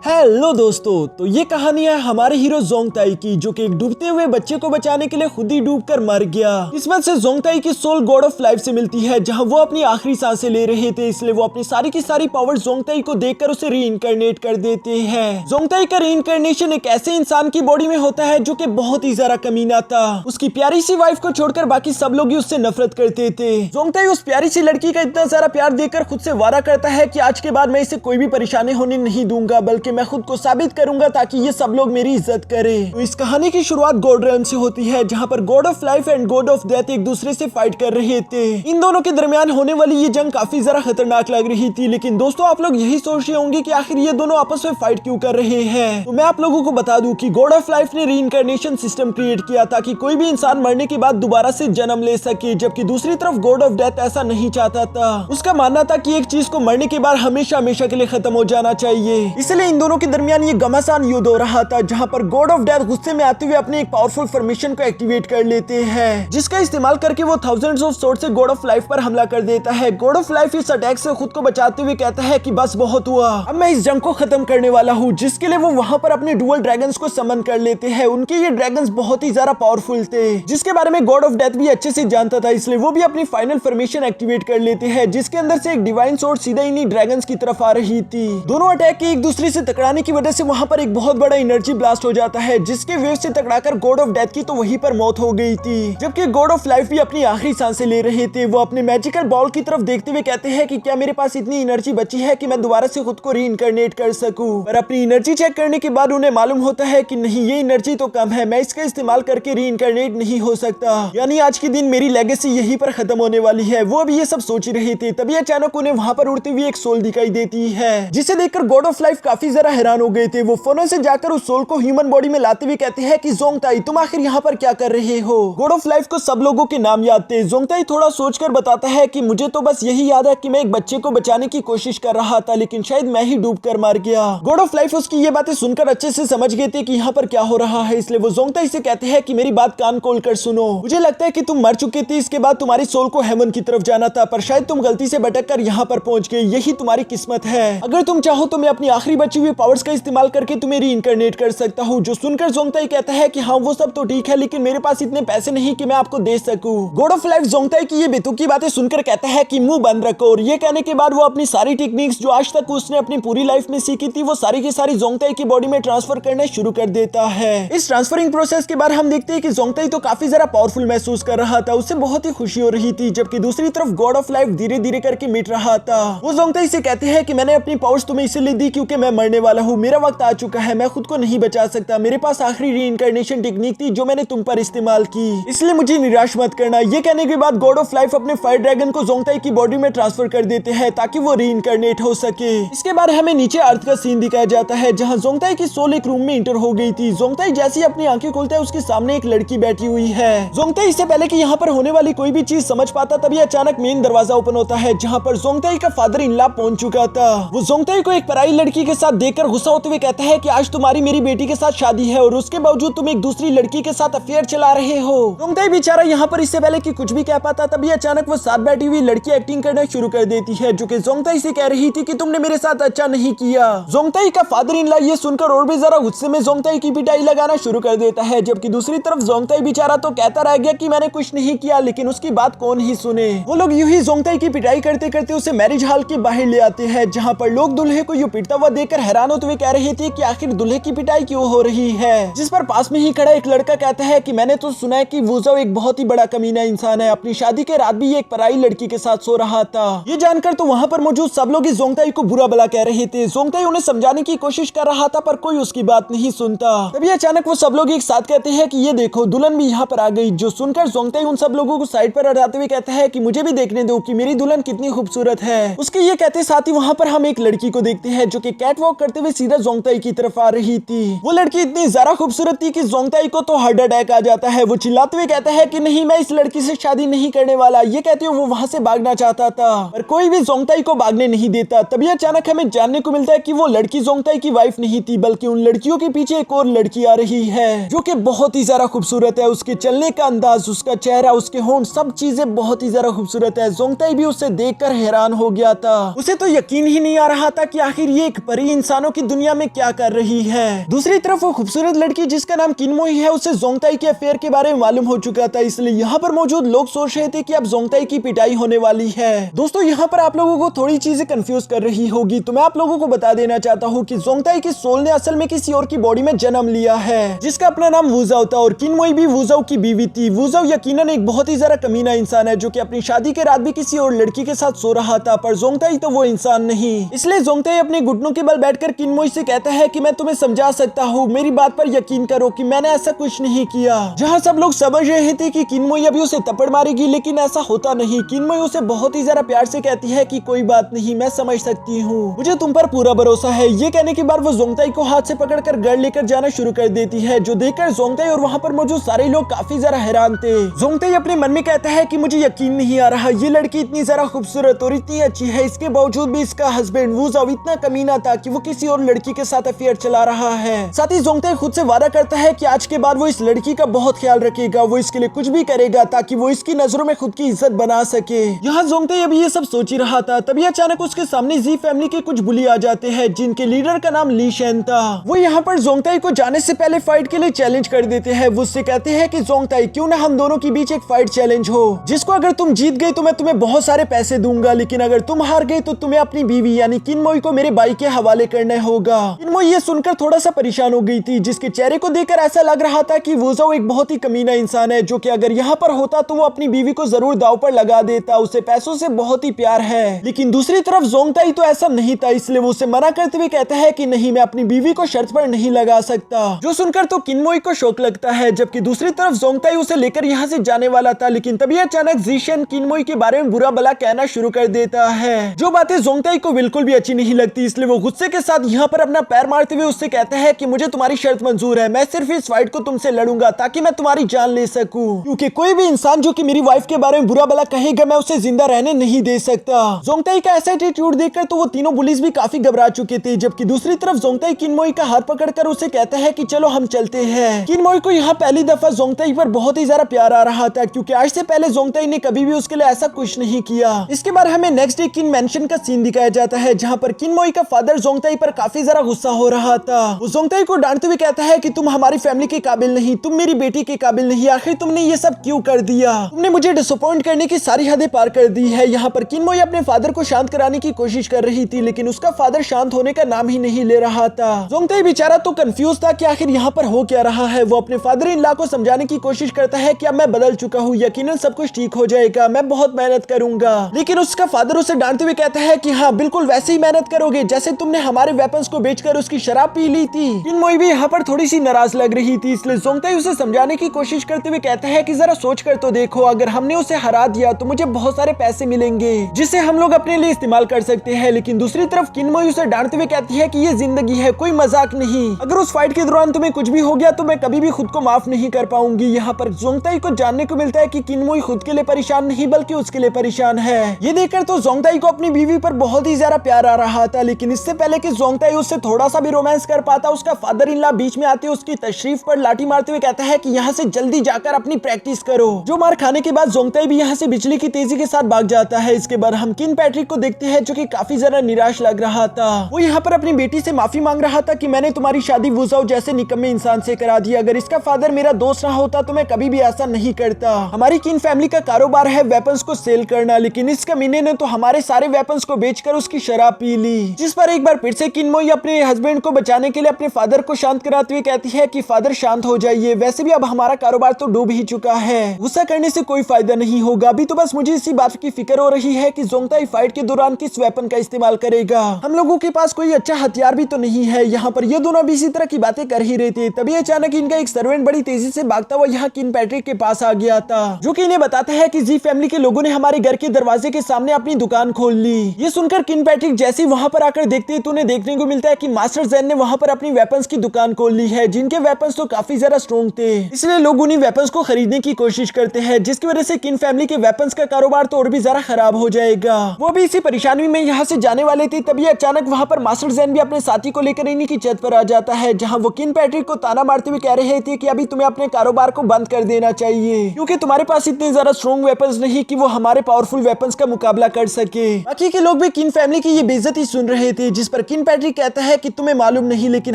Hello दोस्तों, तो ये कहानी है हमारे हीरो जोंगताई की, जो कि एक डूबते हुए बच्चे को बचाने के लिए खुद ही डूबकर मर गया। किस्मत से जोंगताई की सोल गॉड ऑफ लाइफ से मिलती है, जहां वो अपनी आखिरी सांसें ले रहे थे, इसलिए वो अपनी सारी की सारी पावर जोंगताई को देखकर उसे रीइंकार्नेट कर देते हैं। जोंगताई का रीइंकार्नेशन एक ऐसे इंसान की बॉडी में होता है जो कि बहुत ही ज्यादा कमीना था। उसकी प्यारी सी वाइफ को छोड़कर बाकी सब लोग ही उससे नफरत करते थे। जोंगताई उस प्यारी सी लड़की का इतना सारा प्यार देखकर खुद से वादा करता है कि आज के बाद मैं इसे कोई भी परेशानी होने नहीं दूंगा, बल्कि मैं खुद को साबित करूंगा ताकि ये सब लोग मेरी इज्जत करें। तो इस कहानी की शुरुआत गॉड रेल्म से होती है, जहां पर God of life and God of death एक दूसरे से फाइट कर रहे थे। इन दोनों के दरमियान होने वाली ये जंग काफी ज्यादा खतरनाक लग रही थी। लेकिन दोस्तों, आप लोग यही सोच रहे होंगे कि आखिर ये दोनों आपस में फाइट क्यों कर रहे हैं। तो मैं आप लोगों को बता दूं कि गॉड ऑफ लाइफ ने रीइंकार्नेशन सिस्टम क्रिएट किया ताकि कोई भी इंसान मरने के बाद दोबारा से जन्म ले सके, जबकि दूसरी तरफ गॉड ऑफ डेथ ऐसा नहीं चाहता था। उसका मानना था कि एक चीज को मरने के बाद हमेशा हमेशा के लिए खत्म हो जाना चाहिए। इसलिए इन दोनों के दरमियान ये घमासान युद्ध हो रहा था, जहां पर गॉड ऑफ डेथ गुस्से में आते हुए अपने एक पावरफुल फॉर्मेशन को एक्टिवेट कर लेते हैं, जिसका इस्तेमाल करके वो थाउजेंड्स ऑफ स्वॉर्ड से गॉड ऑफ लाइफ पर हमला कर देता है। गॉड ऑफ लाइफ इस अटैक से खुद को बचाते हुए कहता है कि बस बहुत हुआ, अब मैं इस जंग को खत्म करने वाला हूँ, जिसके लिए वो वहां पर अपने डुअल ड्रैगन्स को समन कर लेते हैं। उनके ये ड्रैगन्स बहुत ही ज्यादा पावरफुल थे, जिसके बारे में गॉड ऑफ डेथ भी अच्छे से जानता था, इसलिए वो भी अपनी फाइनल फॉर्मेशन एक्टिवेट कर लेते हैं, जिसके अंदर से एक डिवाइन स्वॉर्ड सीधा इन्हीं ड्रैगन्स की तरफ आ रही थी। दोनों अटैक के एक दूसरे से टकराने की वजह से वहां पर एक बहुत बड़ा एनर्जी ब्लास्ट हो जाता है, जिसके वेव से टकराकर गॉड ऑफ डेथ की तो वहीं पर मौत हो गई थी। जबकि गॉड ऑफ लाइफ भी अपनी आखिरी सांसें ले रहे थे। वो अपने मैजिकल बॉल की तरफ देखते हुए कहते हैं कि क्या मेरे पास इतनी एनर्जी बची है कि मैं दोबारा से खुद को रीइंकार्नेट कर सकूं। पर अपनी एनर्जी चेक करने के बाद उन्हें मालूम होता है कि नहीं, ये एनर्जी तो कम है, मैं इसका इस्तेमाल करके रीइंकार्नेट नहीं हो सकता, यानी आज के दिन मेरी लेगेसी यहीं पर खत्म होने वाली है। वो अभी ये सब सोच रहे थे, तभी अचानक उन्हें वहां पर उड़ती हुई एक सोल दिखाई देती है, जिसे देखकर गॉड ऑफ लाइफ काफी ज्यादा हैरान हो गए थे। वो फौरन से जाकर उस सोल को ह्यूमन बॉडी में लाते हुए कहते हैं कि जोंगताई, तुम आखिर यहाँ पर क्या कर रहे हो। गॉड ऑफ लाइफ को सब लोगों के नाम याद थे। जोंगताई थोड़ा सोचकर बताता है कि मुझे तो बस यही याद है कि मैं एक बच्चे को बचाने की कोशिश कर रहा था, लेकिन शायद मैं ही डूबकर मर गया। गॉड ऑफ लाइफ उसकी ये बातें सुनकर अच्छे से समझ गए थे कि यहाँ पर क्या हो रहा है, इसलिए वो जोंगताई से कहते हैं कि मेरी बात कान खोल कर सुनो। मुझे लगता है कि तुम मर चुके थे, इसके बाद तुम्हारी सोल को हेवन की तरफ जाना था, पर शायद तुम गलती से भटक कर यहाँ पर पहुंच गए। यही तुम्हारी किस्मत है। अगर तुम चाहो तो मैं अपनी आखिरी बची हुई पावर्स का इस्तेमाल करके तुम्हें रीइंकार्नेट कर सकता हूँ। जो सुनकर जोंगताई कहता है कि हाँ, वो सब तो ठीक है, लेकिन मेरे पास इतने पैसे नहीं कि मैं आपको दे सकूं। गॉड ऑफ लाइफ जोंगताई की ये बेतुकी बातें सुनकर कहता है कि मुंह बंद रखो, और ये कहने के बाद वो अपनी सारी टेक्निक्स जो आज तक उसने अपनी पूरी लाइफ में सीखी थी, वो सारी की सारी जोंगताई की बॉडी में ट्रांसफर करना शुरू कर देता है। इस ट्रांसफरिंग प्रोसेस के बाद हम देखते हैं कि जोंगताई तो काफी ज्यादा पावरफुल महसूस कर रहा था, उससे बहुत ही खुशी हो रही थी, जबकि दूसरी तरफ गॉड ऑफ लाइफ धीरे धीरे करके मिट रहा था। वो जोंगताई से कहते हैं कि मैंने अपनी पावर्स तुम्हें इसलिए दी क्योंकि मैं मरने वाला हूँ, मेरा वक्त आ चुका है, मैं खुद को नहीं बचा सकता, मेरे पास आखिरी रीइंकार्नेशन टेक्निक थी जो मैंने तुम पर इस्तेमाल की, इसलिए मुझे निराश मत करना। ये कहने के बाद गॉड ऑफ लाइफ अपने फायर ड्रैगन को जोंगताई की बॉडी में ट्रांसफर कर देते हैं ताकि वो रीइंकार्नेट हो सके। इसके बाद हमें नीचे अर्थ का सीन दिखाया जाता है, जहां जोंगताई की सोल एक रूम में इंटर हो गई थी। जोंगताई जैसे ही अपनी आंखें खोलता है, उसके सामने एक लड़की बैठी हुई है। जोंगताई इससे पहले कि यहाँ पर होने वाली कोई भी चीज समझ पाता, तभी अचानक मेन दरवाजा ओपन होता है, जहाँ पर जोंगताई का फादर इन लॉ पहुंच चुका था। वो जोंगताई को एक पराई लड़की के साथ देखकर गुस्सा होते हुए कहता है कि आज तुम्हारी मेरी बेटी के साथ शादी है, और उसके बावजूद तुम एक दूसरी लड़की के साथ अफेयर चला रहे हो। जोंगताई बेचारा यहाँ पर इससे पहले कि कुछ भी कह पाता, तभी अचानक वो साथ बैठी हुई लड़की एक्टिंग करना शुरू कर देती है, जो कि जोंगताई से कह रही थी कि तुमने मेरे साथ अच्छा नहीं किया। जोंगताई का फादर इन लॉ ये सुनकर और भी जरा गुस्से में जोंगताई की पिटाई लगाना शुरू कर देता है, जबकि दूसरी तरफ जोंगताई बेचारा तो कहता रह गया कि मैंने कुछ नहीं किया, लेकिन उसकी बात कौन ही सुने। वो लोग यूं ही जोंगताई की पिटाई करते करते उसे मैरिज हॉल के बाहर ले आते हैं, जहाँ पर लोग दूल्हे को यूं पिटता हुआ देखकर हैरान होते हुए कह रहे थे कि आखिर दूल्हे की पिटाई क्यों हो रही है। जिस पर पास में ही खड़ा एक लड़का कहता है कि मैंने तो सुना है कि वुज़ो एक बहुत ही बड़ा कमीना इंसान है, अपनी शादी के रात भी ये एक पराई लड़की के साथ सो रहा था। ये जानकर तो वहाँ पर मौजूद सब लोग इस जोंगताई को बुरा भला कह रहे थे। जोंगताई उन्हें समझाने की कोशिश कर रहा था, पर कोई उसकी बात नहीं सुनता। तभी अचानक वो सब लोग एक साथ कहते हैं कि ये देखो, दुल्हन भी यहाँ पर आ गई। जो सुनकर जोंगताई उन सब लोगों को साइड पर हटाते हुए कहता है कि मुझे भी देखने दो कि मेरी दुल्हन कितनी खूबसूरत है। उसके ये कहते साथ ही वहाँ पर हम एक लड़की को देखते हैं, जो कि कैट वॉक करते हुए सीधा जोंगताई की तरफ आ रही थी। वो लड़की इतनी ज्यादा खूबसूरत थी कि जोंगताई को तो हार्ट अटैक आ जाता है। वो चिल्लाते हुए कहता है कि नहीं, मैं इस लड़की से शादी नहीं करने वाला। ये कहते हुए वो वहाँ से भागना चाहता था, पर कोई भी जोंगताई को भागने नहीं देता। तभी अचानक हमें जानने को मिलता है कि वो लड़की जोंगताई की वाइफ नहीं थी, बल्कि उन लड़कियों के पीछे एक और लड़की आ रही है, जो कि बहुत ही ज्यादा खूबसूरत है। उसके चलने का अंदाज, उसका चेहरा, उसके होंठ, सब चीजें बहुत ही ज्यादा खूबसूरत है। जोंगताई भी उसे देखकर हैरान हो गया था। उसे तो यकीन ही नहीं आ रहा था कि आखिर ये एक परी इंसान इंसानों की दुनिया में क्या कर रही है। दूसरी तरफ वो खूबसूरत लड़की जिसका नाम किनमोई है, उसे जोंगताई के अफेयर के बारे में मालूम हो चुका था, इसलिए यहाँ पर मौजूद लोग सोच रहे थे कि अब जोंगताई की पिटाई होने वाली है। दोस्तों यहाँ पर आप लोगों को थोड़ी चीजें कंफ्यूज कर रही होगी, तो मैं आप लोगों को बता देना चाहता हूँ कि जोंगताई की सोल ने असल में किसी और की बॉडी में जन्म लिया है, जिसका अपना नाम वुजाओ था, और किनमोई भी वुजाओ की बीवी थी। वुजाओ यकीनन एक बहुत ही ज्यादा कमीना इंसान है, जो कि अपनी शादी के रात भी किसी और लड़की के साथ सो रहा था, पर जोंगताई तो वो इंसान नहीं। इसलिए जोंगताई अपने घुटनों के बल बैठकर किनमोई से कहता है कि मैं तुम्हें समझा सकता हूँ, मेरी बात पर यकीन करो कि मैंने ऐसा कुछ नहीं किया। जहाँ सब लोग समझ रहे थे कि किनमोई अभी उसे थप्पड़ मारेगी, लेकिन ऐसा होता नहीं। किनमोई उसे बहुत ही ज्यादा प्यार से कहती है कि कोई बात नहीं, मैं समझ सकती हूँ, मुझे तुम पर पूरा भरोसा है। ये कहने के बाद वो जोंगताई को हाथ से पकड़कर घर लेकर जाना शुरू कर देती है, जो देखकर जोंगताई और वहाँ पर मौजूद सारे लोग काफी ज्यादा हैरान थे। जोंगताई अपने मन में कहता है कि मुझे यकीन नहीं आ रहा, ये लड़की इतनी ज्यादा खूबसूरत और इतनी अच्छी है, इसके बावजूद भी इसका हस्बैंड वुजाओ इतना कमीना था कि वो किसी और लड़की के साथ अफेयर चला रहा है। साथ ही जोंगताई खुद से वादा करता है कि आज के बाद वो इस लड़की का बहुत ख्याल रखेगा, वो इसके लिए कुछ भी करेगा ताकि वो इसकी नजरों में खुद की इज्जत बना सके। यहाँ जोंगताई अभी ये सब सोच ही रहा था, तभी अचानक उसके सामने जी फैमिली के कुछ बुली आ जाते हैं, जिनके लीडर का नाम ली शेन था। वो यहाँ पर जोंगताई को जाने से पहले फाइट के लिए चैलेंज कर देते हैं। वो उससे कहते हैं कि जोंगताई क्यों ना हम दोनों के बीच एक फाइट चैलेंज हो, जिसको अगर तुम जीत गए तो मैं तुम्हें बहुत सारे पैसे दूंगा, लेकिन अगर तुम हार गए तो तुम्हें अपनी बीवी यानी किनमोई को मेरे भाई के हवाले करना होगा। किनमोई ये सुनकर थोड़ा सा परेशान हो गई थी, जिसके चेहरे को देखकर ऐसा लग रहा था कि वुजाओ एक बहुत ही कमीना इंसान है, जो कि अगर यहाँ पर होता तो वो अपनी बीवी को जरूर दांव पर लगा देता, उसे पैसों से बहुत ही प्यार है। लेकिन दूसरी तरफ जोंगताई तो ऐसा नहीं था, इसलिए वो उसे मना करते हुए कहता है कि नहीं, मैं अपनी बीवी को शर्त पर नहीं लगा सकता, जो सुनकर तो किनमोई को शौक लगता है। जबकि दूसरी तरफ जोंगताई उसे लेकर यहाँ से जाने वाला था, लेकिन तभी अचानक जीशन किनमोई के बारे में बुरा भला कहना शुरू कर देता है, जो बातें जोंगताई को बिल्कुल भी अच्छी नहीं लगती। इसलिए वो गुस्से के साथ यहाँ पर अपना पैर मारते हुए उससे कहता है कि मुझे तुम्हारी शर्त मंजूर है, मैं सिर्फ इस फाइट को तुमसे लड़ूंगा ताकि मैं तुम्हारी जान ले सकूं, क्योंकि कोई भी इंसान जो कि मेरी वाइफ के बारे में बुरा भला कहेगा, मैं उसे जिंदा रहने नहीं दे सकता। जोंगताई का ऐसा एटीट्यूड देखकर तो वो तीनों पुलिस भी काफी घबरा चुके थे। जबकि दूसरी तरफ जोंगताई किनमोई का हाथ पकड़कर उसे कहता है कि चलो हम चलते हैं। किनमोई को यहाँ पहली दफा जोंगताई पर बहुत ही ज्यादा प्यार आ रहा था, क्योंकि आज से पहले जोंगताई ने कभी भी उसके लिए ऐसा कुछ नहीं किया। इसके बाद हमें नेक्स्ट डे किन मेंशन का सीन दिखाया जाता है, जहाँ पर किनमोई का फादर जोंगताई पर काफी ज्यादा गुस्सा हो रहा था। वो जोंगताई को डांटते हुए कहता है कि तुम हमारी फैमिली के काबिल नहीं, तुम मेरी बेटी के काबिल नहीं, आखिर तुमने ये सब क्यों कर दिया, तुमने मुझे डिसअपॉइंट करने की सारी हदें पार कर दी है। यहाँ पर किनमोई अपने फादर को शांत कराने की कोशिश कर रही थी, लेकिन उसका फादर शांत होने का नाम ही नहीं ले रहा था। जोंगताई बेचारा तो कंफ्यूज था कि आखिर यहाँ पर हो क्या रहा है। वो अपने फादर इन लॉ को समझाने की कोशिश करता है कि अब मैं बदल चुका हूँ, यकीनन सब कुछ ठीक हो जाएगा, मैं बहुत मेहनत करूंगा। लेकिन उसका फादर उसे डांटते हुए कहता है कि हाँ बिल्कुल वैसे ही मेहनत करोगे जैसे तुमने हमारे वेपन्स को बेचकर उसकी शराब पी ली थी। किनमोई भी यहाँ पर थोड़ी सी नाराज लग रही थी, इसलिए जोंगताई उसे समझाने की कोशिश करते हुए कहता है कि जरा सोच कर तो देखो, अगर हमने उसे हरा दिया तो मुझे बहुत सारे पैसे मिलेंगे, जिसे हम लोग अपने लिए इस्तेमाल कर सकते हैं। लेकिन दूसरी तरफ किनमोई उसे डांटते हुए कहती है कि ये जिंदगी है, कोई मजाक नहीं, अगर उस फाइट के दौरान तुम्हें कुछ भी हो गया तो मैं कभी भी खुद को माफ नहीं कर पाऊंगी। यहाँ पर जोंगताई को जानने को मिलता है कि किनमोई खुद के लिए परेशान नहीं बल्कि उसके लिए परेशान है। ये देखकर तो जोंगताई को अपनी बीवी पर बहुत ही ज्यादा प्यार आ रहा था, लेकिन इससे पहले कि जोंगताई उससे थोड़ा सा भी रोमांस कर पाता, उसका फादर इन लॉ बीच में आते उसकी तशरीफ पर लाठी मारते हुए कहता है कि यहाँ से जल्दी जाकर अपनी प्रैक्टिस करो। जो मार खाने के बाद जोंगताई भी यहाँ से बिजली की तेजी के साथ भाग जाता है। इसके बाद हम किन पैट्रिक को देखते हैं, जो कि काफी ज्यादा निराश लग रहा था। वो यहाँ पर अपनी बेटी से माफी मांग रहा था कि मैंने तुम्हारी शादी वुजाओ जैसे निकम्मे इंसान से करा दी, अगर इसका फादर मेरा दोस्त ना होता तो मैं कभी भी ऐसा नहीं करता। हमारी किन फैमिली का कारोबार है वेपन्स को सेल करना, लेकिन इस कमीने ने तो हमारे सारे वेपन्स को बेचकर उसकी शराब पी ली। जिस पर एक बार फिर से किनमोई अपने हस्बैंड को बचाने के लिए अपने फादर को शांत कराते हुए कहती है कि फादर शांत हो जाइए, वैसे भी अब हमारा कारोबार तो डूब ही चुका है, गुस्सा करने से कोई फायदा नहीं होगा। अभी तो बस मुझे इसी बात की फिक्र हो रही है कि जोंगताई फाइट के दौरान किस वेपन का इस्तेमाल करेगा, हम लोगों के पास कोई अच्छा हथियार भी तो नहीं है। यहाँ पर ये दोनों भी इसी तरह की बातें कर ही रहे थे, तभी अचानक इनका एक सर्वेंट बड़ी तेजी से भागता हुआ यहाँ किन पैट्रिक के पास आ गया था, जो कि इन्हें बताता है कि जी फैमिली के लोगों ने हमारे घर के दरवाजे के सामने अपनी दुकान खोल ली। ये सुनकर किन पैट्रिक जैसे ही वहाँ पर आकर देखते हैं तो उन्हें देखने को मिलता है कि मास्टर ज़ेन ने वहाँ पर अपनी वेपन्स की दुकान खोल ली है, जिनके वेपन्स तो काफी ज्यादा स्ट्रॉन्ग थे, इसलिए लोग उन्हीं वेपन्स को खरीदने की कोशिश करते हैं, जिसकी वजह से किन फैमिली के वेपन्स का कारोबार तो और भी ज्यादा खराब हो जाएगा। वो भी इसी परेशानी में यहाँ से जाने वाले थे, तभी अचानक वहाँ पर मास्टर ज़ेन भी अपने साथी को लेकर इन्हीं की छत पर आ जाता है, जहाँ वो किन पैट्रिक को ताना मारते हुए कह रहे थे कि अभी तुम्हें अपने कारोबार को बंद कर देना चाहिए, क्योंकि तुम्हारे पास इतने ज्यादा स्ट्रॉन्ग वेपन्स नहीं कि वो हमारे पावरफुल वेपन्स का मुकाबला कर सके। बाकी के लोग भी किन फैमिली की ये बेइज्जती सुन रहे थे, जिस पर किन किन पैट्रिक कहता है कि तुम्हें मालूम नहीं लेकिन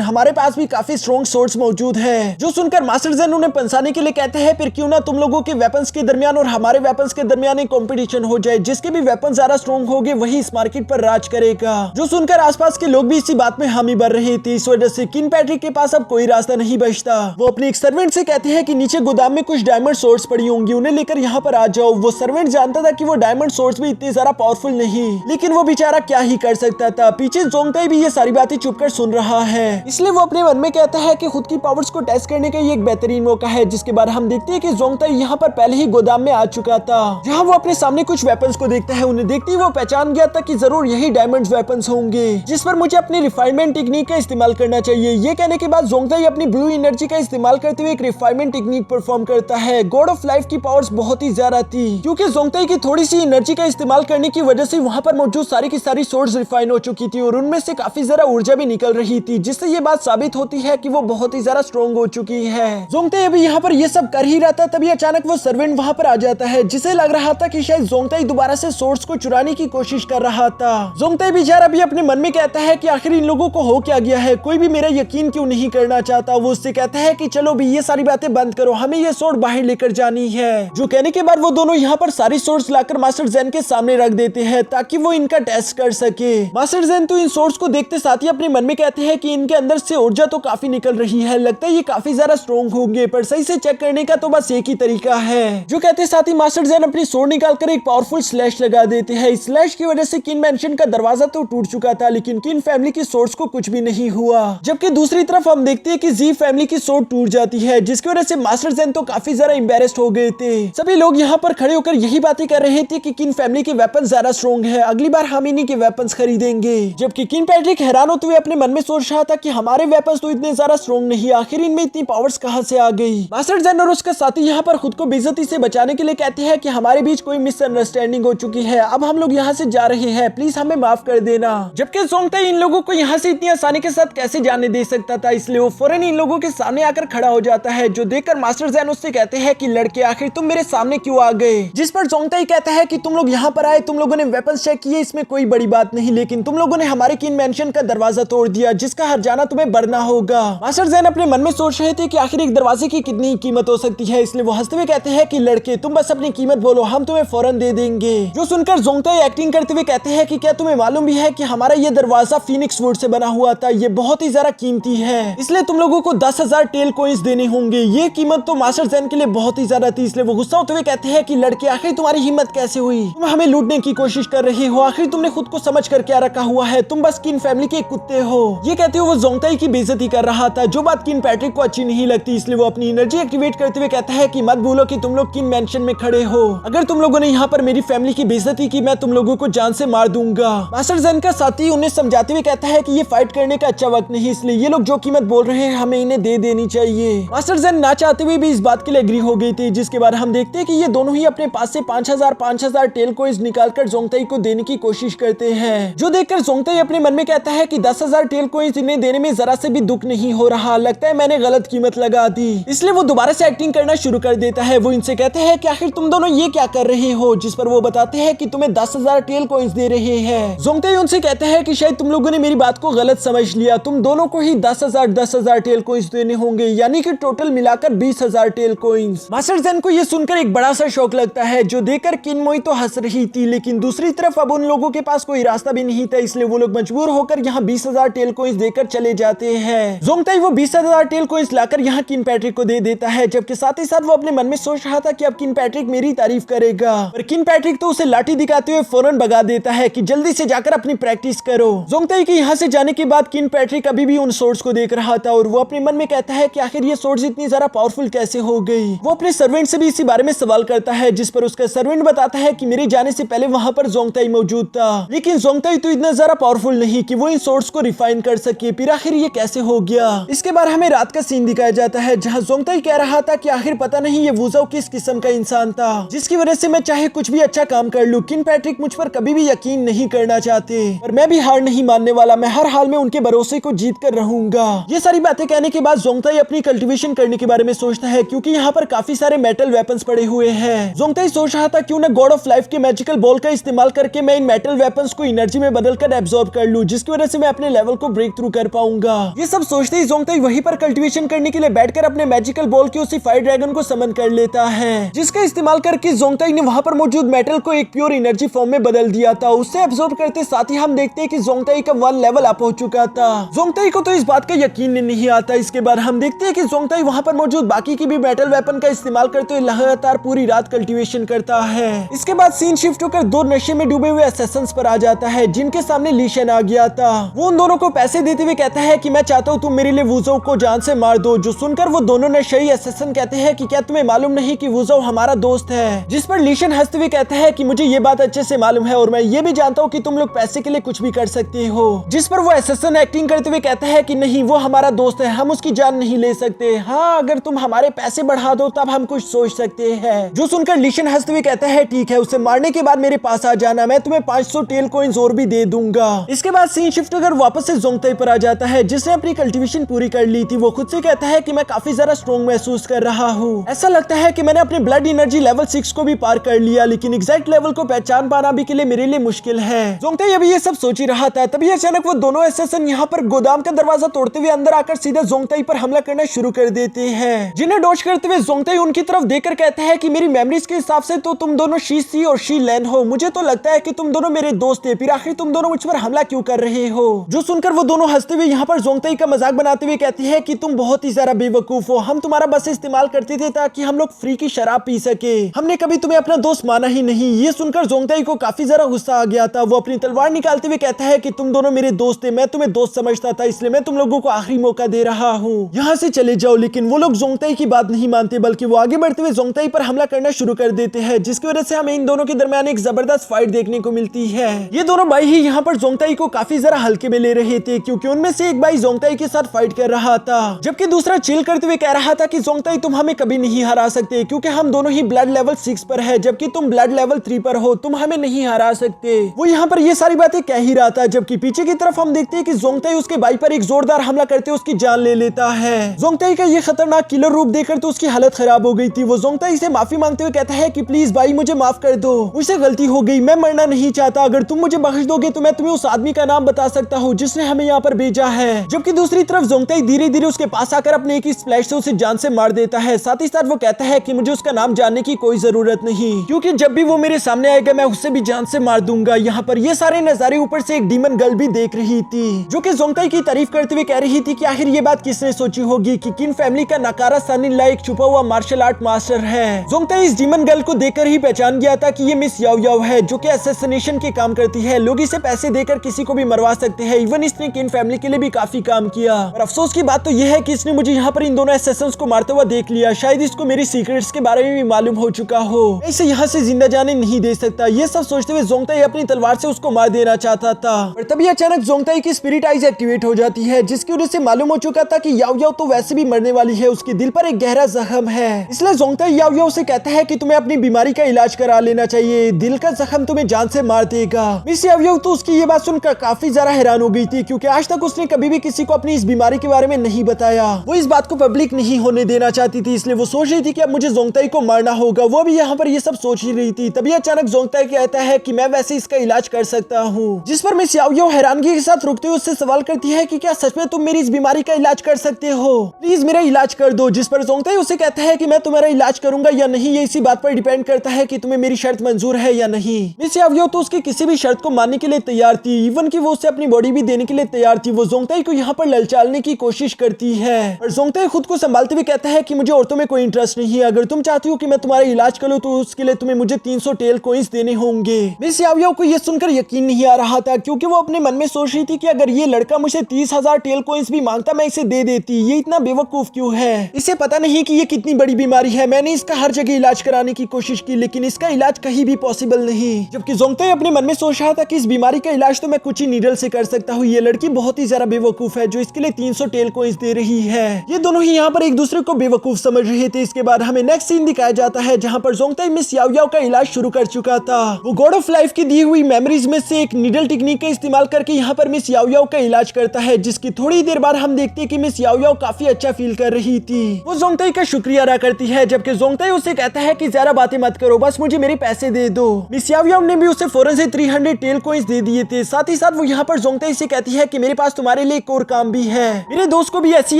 हमारे पास भी काफी स्ट्रॉन्ग सोर्स मौजूद है। जो सुनकर मास्टर ज़ेन उन्हें पंसाने के लिए कहते हैं फिर क्यों ना तुम लोगों के वेपन्स के दरमियान और हमारे वेपन्स के दरमियान एक कंपटीशन हो जाए, जिसके भी वेपन ज्यादा स्ट्रॉन्ग होंगे वही इस मार्केट पर राज करेगा। जो सुनकर आसपास के लोग भी इसी बात में हामी भर रहे थे। इस वजह से किन पैट्रिक के पास अब कोई रास्ता नहीं बचता। वो अपने एक सर्वेंट से कहते हैं कि नीचे गोदाम में कुछ डायमंड सोर्स पड़ी होंगी, उन्हें लेकर यहाँ पर आ जाओ। वो सर्वेंट जानता था कि वो डायमंड सोर्स भी इतने ज्यादा पावरफुल नहीं, लेकिन वो बेचारा क्या ही कर सकता था। पीछे जोंगताई भी ये सारी बातें चुपकर सुन रहा है, इसलिए वो अपने मन में कहता है कि खुद की पावर्स को टेस्ट करने का ये एक बेहतरीन मौका है। जिसके बाद हम देखते हैं कि जोंगताई यहाँ पर पहले ही गोदाम में आ चुका था, जहाँ वो अपने सामने कुछ वेपन्स को देखता है। उन्हें देखते ही वो पहचान गया था कि जरूर यही डायमंड वेपन्स होंगे, जिस पर मुझे अपनी रिफाइनमेंट टेक्निक का इस्तेमाल करना चाहिए। ये कहने के बाद जोंगताई अपनी ब्लू एनर्जी का इस्तेमाल करते हुए एक रिफाइनमेंट टेक्निक परफॉर्म करता है। गॉड ऑफ लाइफ की पावर्स बहुत ही ज्यादा थी, क्योंकि जोंगताई की थोड़ी सी एनर्जी का इस्तेमाल करने की वजह से वहाँ पर मौजूद सारी की सारी सोर्स रिफाइन हो चुकी थी और उनमें से काफी ज्यादा ऊर्जा भी निकल रही थी, जिससे ये बात साबित होती है कि वो बहुत ही ज्यादा स्ट्रॉन्ग हो चुकी है। जोंगताई अभी यहाँ पर ये सब कर ही रहा था, तभी अचानक वो सर्वेंट वहाँ पर आ जाता है, जिसे लग रहा था कि शायद जोंगताई दोबारा से सोर्स को चुराने की कोशिश कर रहा था। जोंगताई बेचारा भी अपने मन में कहता है कि आखिर इन लोगों को हो क्या गया है, कोई भी मेरा यकीन क्यों नहीं करना चाहता। वो उससे कहता है कि चलो भी ये सारी बातें बंद करो, हमें ये सोर्स बाहर लेकर जानी है। जो कहने के बाद वो दोनों यहाँ पर सारी सोर्स लाकर मास्टर ज़ेन के सामने रख देते हैं ताकि वो इनका टेस्ट कर सके। मास्टर ज़ेन तो इन सोर्स को देखते साथ ही अपने मन में कहते हैं कि इनके अंदर से ऊर्जा तो काफी निकल रही है, लगता है ये काफी ज्यादा स्ट्रॉन्ग होंगे, पर सही से चेक करने का तो बस एक ही तरीका है। जो कहते साथ ही मास्टर ज़ेन अपनी सोर्ड निकालकर एक पावरफुल स्लैश लगा देते हैं। इस स्लैश की वजह से किन मैंशन का दरवाजा तो टूट चुका था, लेकिन किन फैमिली की सोर्स को कुछ भी नहीं हुआ। जबकि दूसरी तरफ हम देखते हैं कि जी फैमिली की सोर्ड टूट जाती है, जिसकी वजह से मास्टर ज़ेन तो काफी ज्यादा एम्बैरेस्ड हो गए थे। सभी लोग यहाँ पर खड़े होकर यही बातें कर रहे थे कि किन फैमिली के वेपन ज्यादा स्ट्रॉन्ग है, अगली बार हम इन्हीं के वेपन्स खरीदेंगे। जबकि किन पैट्रिक हैरान होते हुए अपने मन में सोच रहा था कि हमारे वेपन्स तो इतने ज्यादा स्ट्रॉन्ग नहीं, आखिर इनमें इतनी पावर्स कहां से आ गई। मास्टर ज़ेन और उसका साथी यहाँ पर खुद को बेइज्जती से बचाने के लिए कहते हैं कि हमारे बीच कोई मिसअंडरस्टैंडिंग हो चुकी है, अब हम लोग यहाँ से जा रहे हैं, प्लीज हमें माफ कर देना। जबकि जोंगताई इन लोगों को यहाँ से इतनी आसानी के साथ कैसे जाने दे सकता था, इसलिए वो फौरन इन लोगों के सामने आकर खड़ा हो जाता है। जो देखकर मास्टर ज़ेन उससे कहते हैं कि लड़के आखिर तुम मेरे सामने क्यों आ गए। जिस पर जोंगताई कहता है कि तुम लोग यहाँ पर आए, तुम लोगों ने वेपन्स चेक किए, इसमें कोई बड़ी बात नहीं, लेकिन तुम लोगों ने हमारे किन मैंशन का दरवाजा तोड़ दिया, जिसका हर्जाना तुम्हें भरना होगा। मास्टर ज़ेन अपने मन में सोच रहे थे कि आखिर एक दरवाजे की कितनी कीमत हो सकती है, इसलिए वो हंसते हुए कहते हैं कि लड़के तुम बस अपनी कीमत बोलो, हम तुम्हें फौरन दे देंगे। जो सुनकर जोंगताई एक्टिंग करते हुए कहते हैं कि क्या तुम्हें मालूम भी है कि हमारा ये दरवाजा फीनिक्स वुड से बना हुआ था, ये बहुत ही ज्यादा कीमती है, इसलिए तुम लोगों को 10,000 टेल कॉइंस देने होंगे। ये कीमत तो मास्टर ज़ेन के लिए बहुत ही ज्यादा थी, इसलिए वो गुस्सा होते हुए कहते हैं कि लड़के आखिर तुम्हारी हिम्मत कैसे हुई, तुम हमें लूटने की कोशिश कर रहे हो, आखिर तुमने खुद को समझ कर क्या रखा हुआ है, तुम बस किन फैमिली के कुत्ते हो। ये कहते हुए वो जोंगताई की बेइज्जती कर रहा था, जो बात किन पैट्रिक को अच्छी नहीं लगती, इसलिए वो अपनी एनर्जी एक्टिवेट करते हुए कहता है कि मत भूलो कि तुम लोग किन मैंशन में खड़े हो, अगर तुम लोगों ने यहाँ पर मेरी फैमिली की बेइज्जती की, मैं तुम लोगों को जान से मार दूंगा। मास्टर ज़ेन का साथी उन्हें समझाते हुए कहता है कि ये फाइट करने का अच्छा वक्त नहीं, इसलिए ये लोग जो कीमत बोल रहे हैं हमें इन्हें दे देनी चाहिए। मास्टर ज़ेन ना चाहते हुए भी इस बात के लिए एग्री हो गई थी, जिसके बाद हम देखते हैं कि ये दोनों ही अपने पास से 5,000 टेल कॉइंस निकालकर जोंगताई को देने की कोशिश करते हैं। जो देखकर जोंगताई अपने मन में कहता है कि 10,000 टेल कॉइंस इन्हें देने में जरा से भी दुख नहीं हो रहा, लगता है मैंने गलत कीमत लगा दी, इसलिए वो दोबारा से एक्टिंग करना शुरू कर देता है। वो इनसे कहते हैं कि आखिर तुम दोनों ये क्या कर रहे हो, जिस पर वो बताते हैं कि तुम्हें 10,000 टेल कॉइंस दे रहे हैं। जोंगताई उनसे कहते हैं कि शायद तुम लोगों ने मेरी बात को गलत समझ लिया, तुम दोनों को ही 10,000 टेल कॉइंस देने होंगे, यानी कि टोटल मिलाकर 20,000 टेल कॉइंस। मास्टर ज़ेन को ये सुनकर एक बड़ा सा शौक लगता है, जो देखकर किन मोई तो हंस रही थी, लेकिन दूसरी तरफ अब उन लोगों के पास कोई रास्ता भी नहीं था, इसलिए वो लोग मजबूर होकर यहाँ 20,000 टेल कॉइंस देकर चले जाते हैं। जोंगताई वो 20,000 टेल कॉइंस लाकर यहाँ किन पैट्रिक को दे देता है, जबकि साथ ही साथ वो अपने मन में सोच रहा था कि अब किन पैट्रिक मेरी तारीफ करेगा, पर किन पैट्रिक तो उसे लाठी दिखाते हुए फौरन भगा देता है कि जल्दी से जाकर अपनी प्रैक्टिस करो। जोंगताई के यहाँ से जाने के बाद किन पैट्रिक अभी भी उन सोर्स को देख रहा था और वो अपने मन में कहता है कि आखिर ये सोर्स इतनी ज्यादा पावरफुल कैसे हो गई। वो अपने सर्वेंट से भी इसी बारे में सवाल करता है, जिस पर उसका सर्वेंट बताता है कि मेरे जाने से पहले वहां पर जोंगताई मौजूद था, लेकिन जोंगताई तो इतना ज्यादा पावरफुल नहीं कि वो इन सोर्स को रिफाइन कर सके, फिर आखिर ये कैसे हो गया। इसके बाद हमें रात का सीन दिखाया जाता है, जहाँ जोंगताई कह रहा था कि आखिर पता नहीं ये वुज़ाओ किस किस्म का इंसान था, जिसकी वजह से मैं चाहे कुछ भी अच्छा काम कर लूं, किन पैट्रिक मुझ पर कभी भी यकीन नहीं करना चाहते, पर मैं भी हार नहीं मानने वाला, मैं हर हाल में उनके भरोसे को जीत कर रहूंगा। ये सारी बातें कहने के बाद जोंगताई अपनी कल्टीवेशन करने के बारे में सोचता है, क्योंकि यहाँ पर काफी सारे मेटल वेपन्स पड़े हुए हैं। जोंगताई सोच रहा था क्यों ना गॉड ऑफ लाइफ के मैजिकल बॉल का इस्तेमाल करके मैं इन मेटल वेपन्स को एनर्जी में बदलकर एब्जॉर्ब कर लूं, जिसकी वजह से मैं अपने लेवल को ब्रेक थ्रू कर पाऊंगा। ये सब सोचते ही जोंगताई वहीं पर कल्टीवेशन करने के लिए बैठकर अपने मैजिकल बॉल की उसी फायर ड्रैगन को समन कर लेता है, जिसका इस्तेमाल करके जोंगताई ने वहां पर मौजूद मेटल को एक प्योर एनर्जी फॉर्म में बदल दिया था। उससे एब्जॉर्ब करते साथ ही हम देखते हैं कि जोंगताई का 1 लेवल अप हो चुका था। जोंगताई को तो इस बात का यकीन नहीं आता। इसके बाद हम देखते हैं कि जोंगताई वहां पर मौजूद बाकी की भी मेटल वेपन का इस्तेमाल करते हुए लगातार पूरी रात कल्टीवेशन करता है। इसके बाद सीन शिफ्ट होकर 2 नशे में डूबे हुए असैसिन्स पर आ जाता है, जिनके सामने ली शेन आ गया था। वो उन दोनों को पैसे देते हुए कहता है कि मैं चाहता हूँ तुम मेरे लिए वुज़ो को जान से मार दो। जो सुनकर वो दोनों नशेई असैसिन कहते हैं कि क्या तुम्हें मालूम नहीं कि वुज़ो हमारा दोस्त है। जिस पर ली शेन हंसते हुए कहता है कि मुझे ये बात अच्छे से मालूम है और मैं ये भी जानता हूँ कि तुम लोग पैसे के लिए कुछ भी कर सकते हो। जिस पर वो असैसिन एक्टिंग करते हुए कहता है कि नहीं, वो हमारा दोस्त है, हम उसकी जान नहीं ले सकते। हाँ, अगर तुम हमारे पैसे बढ़ा दो तब हम कुछ सोच सकते हैं। जो सुनकर ली शेन हंसते हुए कहता है ठीक है, उसे मारने के बाद मेरे पास आ जाना, मैं तुम्हें 500 टेल कॉइंस और भी दे दूंगा। इसके बाद सीन शिफ्ट होकर वापस से जोंगताई पर आ जाता है, जिसने अपनी कल्टीवेशन पूरी कर ली थी। वो खुद से कहता है कि मैं काफी ज्यादा स्ट्रॉन्ग महसूस कर रहा हूँ। ऐसा लगता है कि मैंने अपने ब्लड एनर्जी लेवल 6 को भी पार कर लिया, लेकिन एग्जैक्ट लेवल को पहचान पाना भी के लिए मेरे लिए मुश्किल है। जोंगताई अभी ये सब सोच ही रहा था, तभी अचानक वो दोनों असैसिन यहाँ पर गोदाम का दरवाजा तोड़ते हुए अंदर आकर सीधा जोंगताई पर हमला करना शुरू कर देते हैं, जिन्हें डॉज करते हुए जोंगताई उनकी तरफ देखकर कहता है कि मेरी मेमोरीज के हिसाब से तो तुम दोनों शी सी और शी लैन हो। मुझे तो लगता है कि तुम दोनों मेरे दोस्त थे, फिर आखिर तुम दोनों मुझ पर हमला क्यों कर रहे हो। जो सुनकर वो दोनों हंसते हुए यहाँ पर जोंगताई का मजाक बनाते हुए कहती है कि तुम बहुत ही ज्यादा बेवकूफ हो, हम तुम्हारा बस इस्तेमाल करते थे ताकि हम लोग फ्री की शराब पी सके, हमने कभी तुम्हें अपना दोस्त माना ही नहीं। ये सुनकर जोंगताई को काफी ज्यादा गुस्सा आ गया था। वो अपनी तलवार निकालते हुए कहता है कि तुम दोनों मेरे दोस्त थे, मैं तुम्हें दोस्त समझता था, इसलिए मैं तुम लोगों को आखिरी मौका दे रहा हूँ, यहाँ से चले जाओ। लेकिन वो लोग जोंगताई की बात नहीं मानते, बल्कि वो आगे बढ़ते हुए जोंगताई पर हमला करना शुरू कर देते हैं, जिसकी वजह से हमें इन दोनों के दरमियान एक जबरदस्त फाइट देखने को मिलती है। ये दोनों भाई ही यहाँ पर जोंगताई को काफी जरा हल्के में ले रहे थे, क्योंकि उनमें से एक भाई जोंगताई के साथ फाइट कर रहा था, जबकि दूसरा चिल करते हुए कह रहा था कि जोंगताई तुम हमें कभी नहीं हरा सकते, क्योंकि हम दोनों ही ब्लड लेवल 6 पर है, जबकि तुम ब्लड लेवल 3 पर हो, तुम हमें नहीं हरा सकते। वो यहाँ पर ये सारी बातें कह ही रहा था, जबकि पीछे की तरफ हम देखते हैं कि जोंगताई उसके भाई पर एक जोरदार हमला करते उसकी जान ले लेता है। जोंगताई का ये खतरनाक किलर रूप देखकर तो उसकी हालत खराब हो गई थी। वो जोंगताई से माफी मांगते हुए कहता है कि प्लीज भाई मुझे माफ कर दो, मुझसे गलती हो गई, मैं मरना नहीं चाहता, अगर तुम मुझे बख्श दोगे तो मैं तुम्हें उस आदमी का नाम बता सकता हूँ जिसने हमें यहाँ पर भेजा है। जबकि दूसरी तरफ जोंगताई धीरे धीरे उसके पास आकर अपने एक स्प्लैश से उसे जान से मार देता है। साथ ही साथ वो कहता है कि मुझे उसका नाम जानने की कोई जरूरत नहीं, क्योंकि जब भी वो मेरे सामने आएगा मैं उससे भी जान से मार दूंगा। यहाँ पर ये सारे नजारे ऊपर से एक डीमन गर्ल भी देख रही थी, जो कि जोंगताई की तारीफ करते हुए कह रही थी कि आखिर ये बात किसने सोची होगी कि किन फैमिली का नकारा सन इन लॉ एक छुपा हुआ मार्शल आर्ट मास्टर है। जोंगताई इस डीमन गर्ल को देखकर ही पहचान गया था कि ये मिस याओ याओ है, जो कि असैसिनेशन के काम करती है, लोग इसे पैसे देकर किसी को भी मरवा सकते हैं। इवन इसने किन फैमिली के लिए भी काफी काम किया। और अफसोस की बात तो यह है कि इसने मुझे यहाँ पर इन दोनों असैसिन्स को मारते हुआ देख लिया। शायद इसको मेरी सीक्रेट्स के बारे में भी मालूम हो चुका हो, मैं इसे यहाँ से जिंदा जाने नहीं दे सकता। ये सब सोचते हुए जोंगताई अपनी तलवार से उसको मार देना चाहता था, और तभी अचानक जोंगताई की स्पिरिट आइज एक्टिवेट हो जाती है, जिसकी वजह से मालूम हो चुका था कि याओ याओ तो वैसे भी मरने वाली है, उसके दिल पर एक गहरा जख्म है। इसलिए जोंगताई याओ याओ से कहता है कि तुम्हें अपनी बीमारी का इलाज करा लेना चाहिए, दिल का जख्म तुम्हें जान से मार देगा। मिस याओ याओ तो उसकी ये बात सुनकर काफी ज्यादा हैरान हो गई थी, क्योंकि आज तक उसने कभी भी किसी को अपनी इस बीमारी के बारे में नहीं बताया। वो इस बात को पब्लिक नहीं होने देना चाहती थी, इसलिए वो सोच रही थी कि अब मुझे जोंगताई को मारना होगा। वो भी यहाँ पर ये सब सोच ही रही थी। तभी अचानक जोंगताई कहता है कि मैं वैसे इसका इलाज कर सकता हूँ, जिस पर मिस याओ याओ हैरानगी के साथ रुकते हुए उससे सवाल करती है कि क्या सच में तुम मेरी इस बीमारी का इलाज कर सकते हो, प्लीज मेरा इलाज कर दो। जिस पर जोंगताई उसे कहता है कि मैं तुम्हारा इलाज करूंगा या नहीं, ये इसी बात पर डिपेंड करता है कि तुम्हें मेरी शर्त मंजूर है या नहीं। मिस याओ याओ तो उसकी किसी भी शर्त को मानने के लिए तैयार थी, इवन कि वो उसे अपनी बॉडी भी देने के लिए तैयार थी। वो जोंगताई को यहाँ पर ललचाने की कोशिश करती है, और जोंगताई खुद को संभालते हुए कहता है कि मुझे औरतों में कोई इंटरेस्ट नहीं है, अगर तुम चाहती हो कि मैं तुम्हारा इलाज करूं तो उसके लिए तुम्हें मुझे 300 टेल कॉइंस देने होंगे। मिस याओ याओ को यह सुनकर यकीन नहीं आ रहा था, क्योंकि वो अपने मन में सोच रही थी कि अगर ये लड़का मुझे 30,000 टेल कॉइंस भी मांगता मैं इसे दे देती। ये इतना बेवकूफ क्यों है, इसे पता नहीं कि ये कितनी बड़ी बीमारी है। मैंने इसका हर जगह इलाज कराने की कोशिश की, लेकिन इसका इलाज कहीं भी पॉसिबल नहीं। जबकि जोंगताई अपने मन में सोच रहा था कि इस बीमारी का इलाज तो मैं कुछ ही नीडल से कर सकता हूँ। ये लड़की बहुत ही ज्यादा बेवकूफ है जो इसके लिए 300 टेल कॉइंस दे रही है। ये दोनों ही यहाँ पर एक दूसरे को बेवकूफ समझ रहे थे। इसके बाद हमें नेक्स्ट सीन दिखाया जाता है, जहाँ पर जोंगताई मिस याओ याओ का इलाज शुरू कर चुका था। वो गॉड ऑफ लाइफ की दी हुई मेमोरीज में से एक नीडल टेक्निक का इस्तेमाल करके यहाँ पर मिस याओ याओ का इलाज करता है, जिसकी थोड़ी देर बाद हम देखते हैं कि मिस याओ याओ काफी अच्छा फील कर रही थी। वो जोंगताई का शुक्रिया अदा करती है, जबकि जोंगताई उसे कहता है कि ज्यादा बातें मत करो, बस मुझे मेरे पैसे दे दो। मिस याओ याओ ने भी उसे फौरन से 300 टेल कॉइंस दे दिए थे। साथ ही साथ वो यहाँ पर जोंगताई से कहती है कि मेरे पास तुम्हारे लिए एक और काम भी है। मेरे दोस्त को भी ऐसी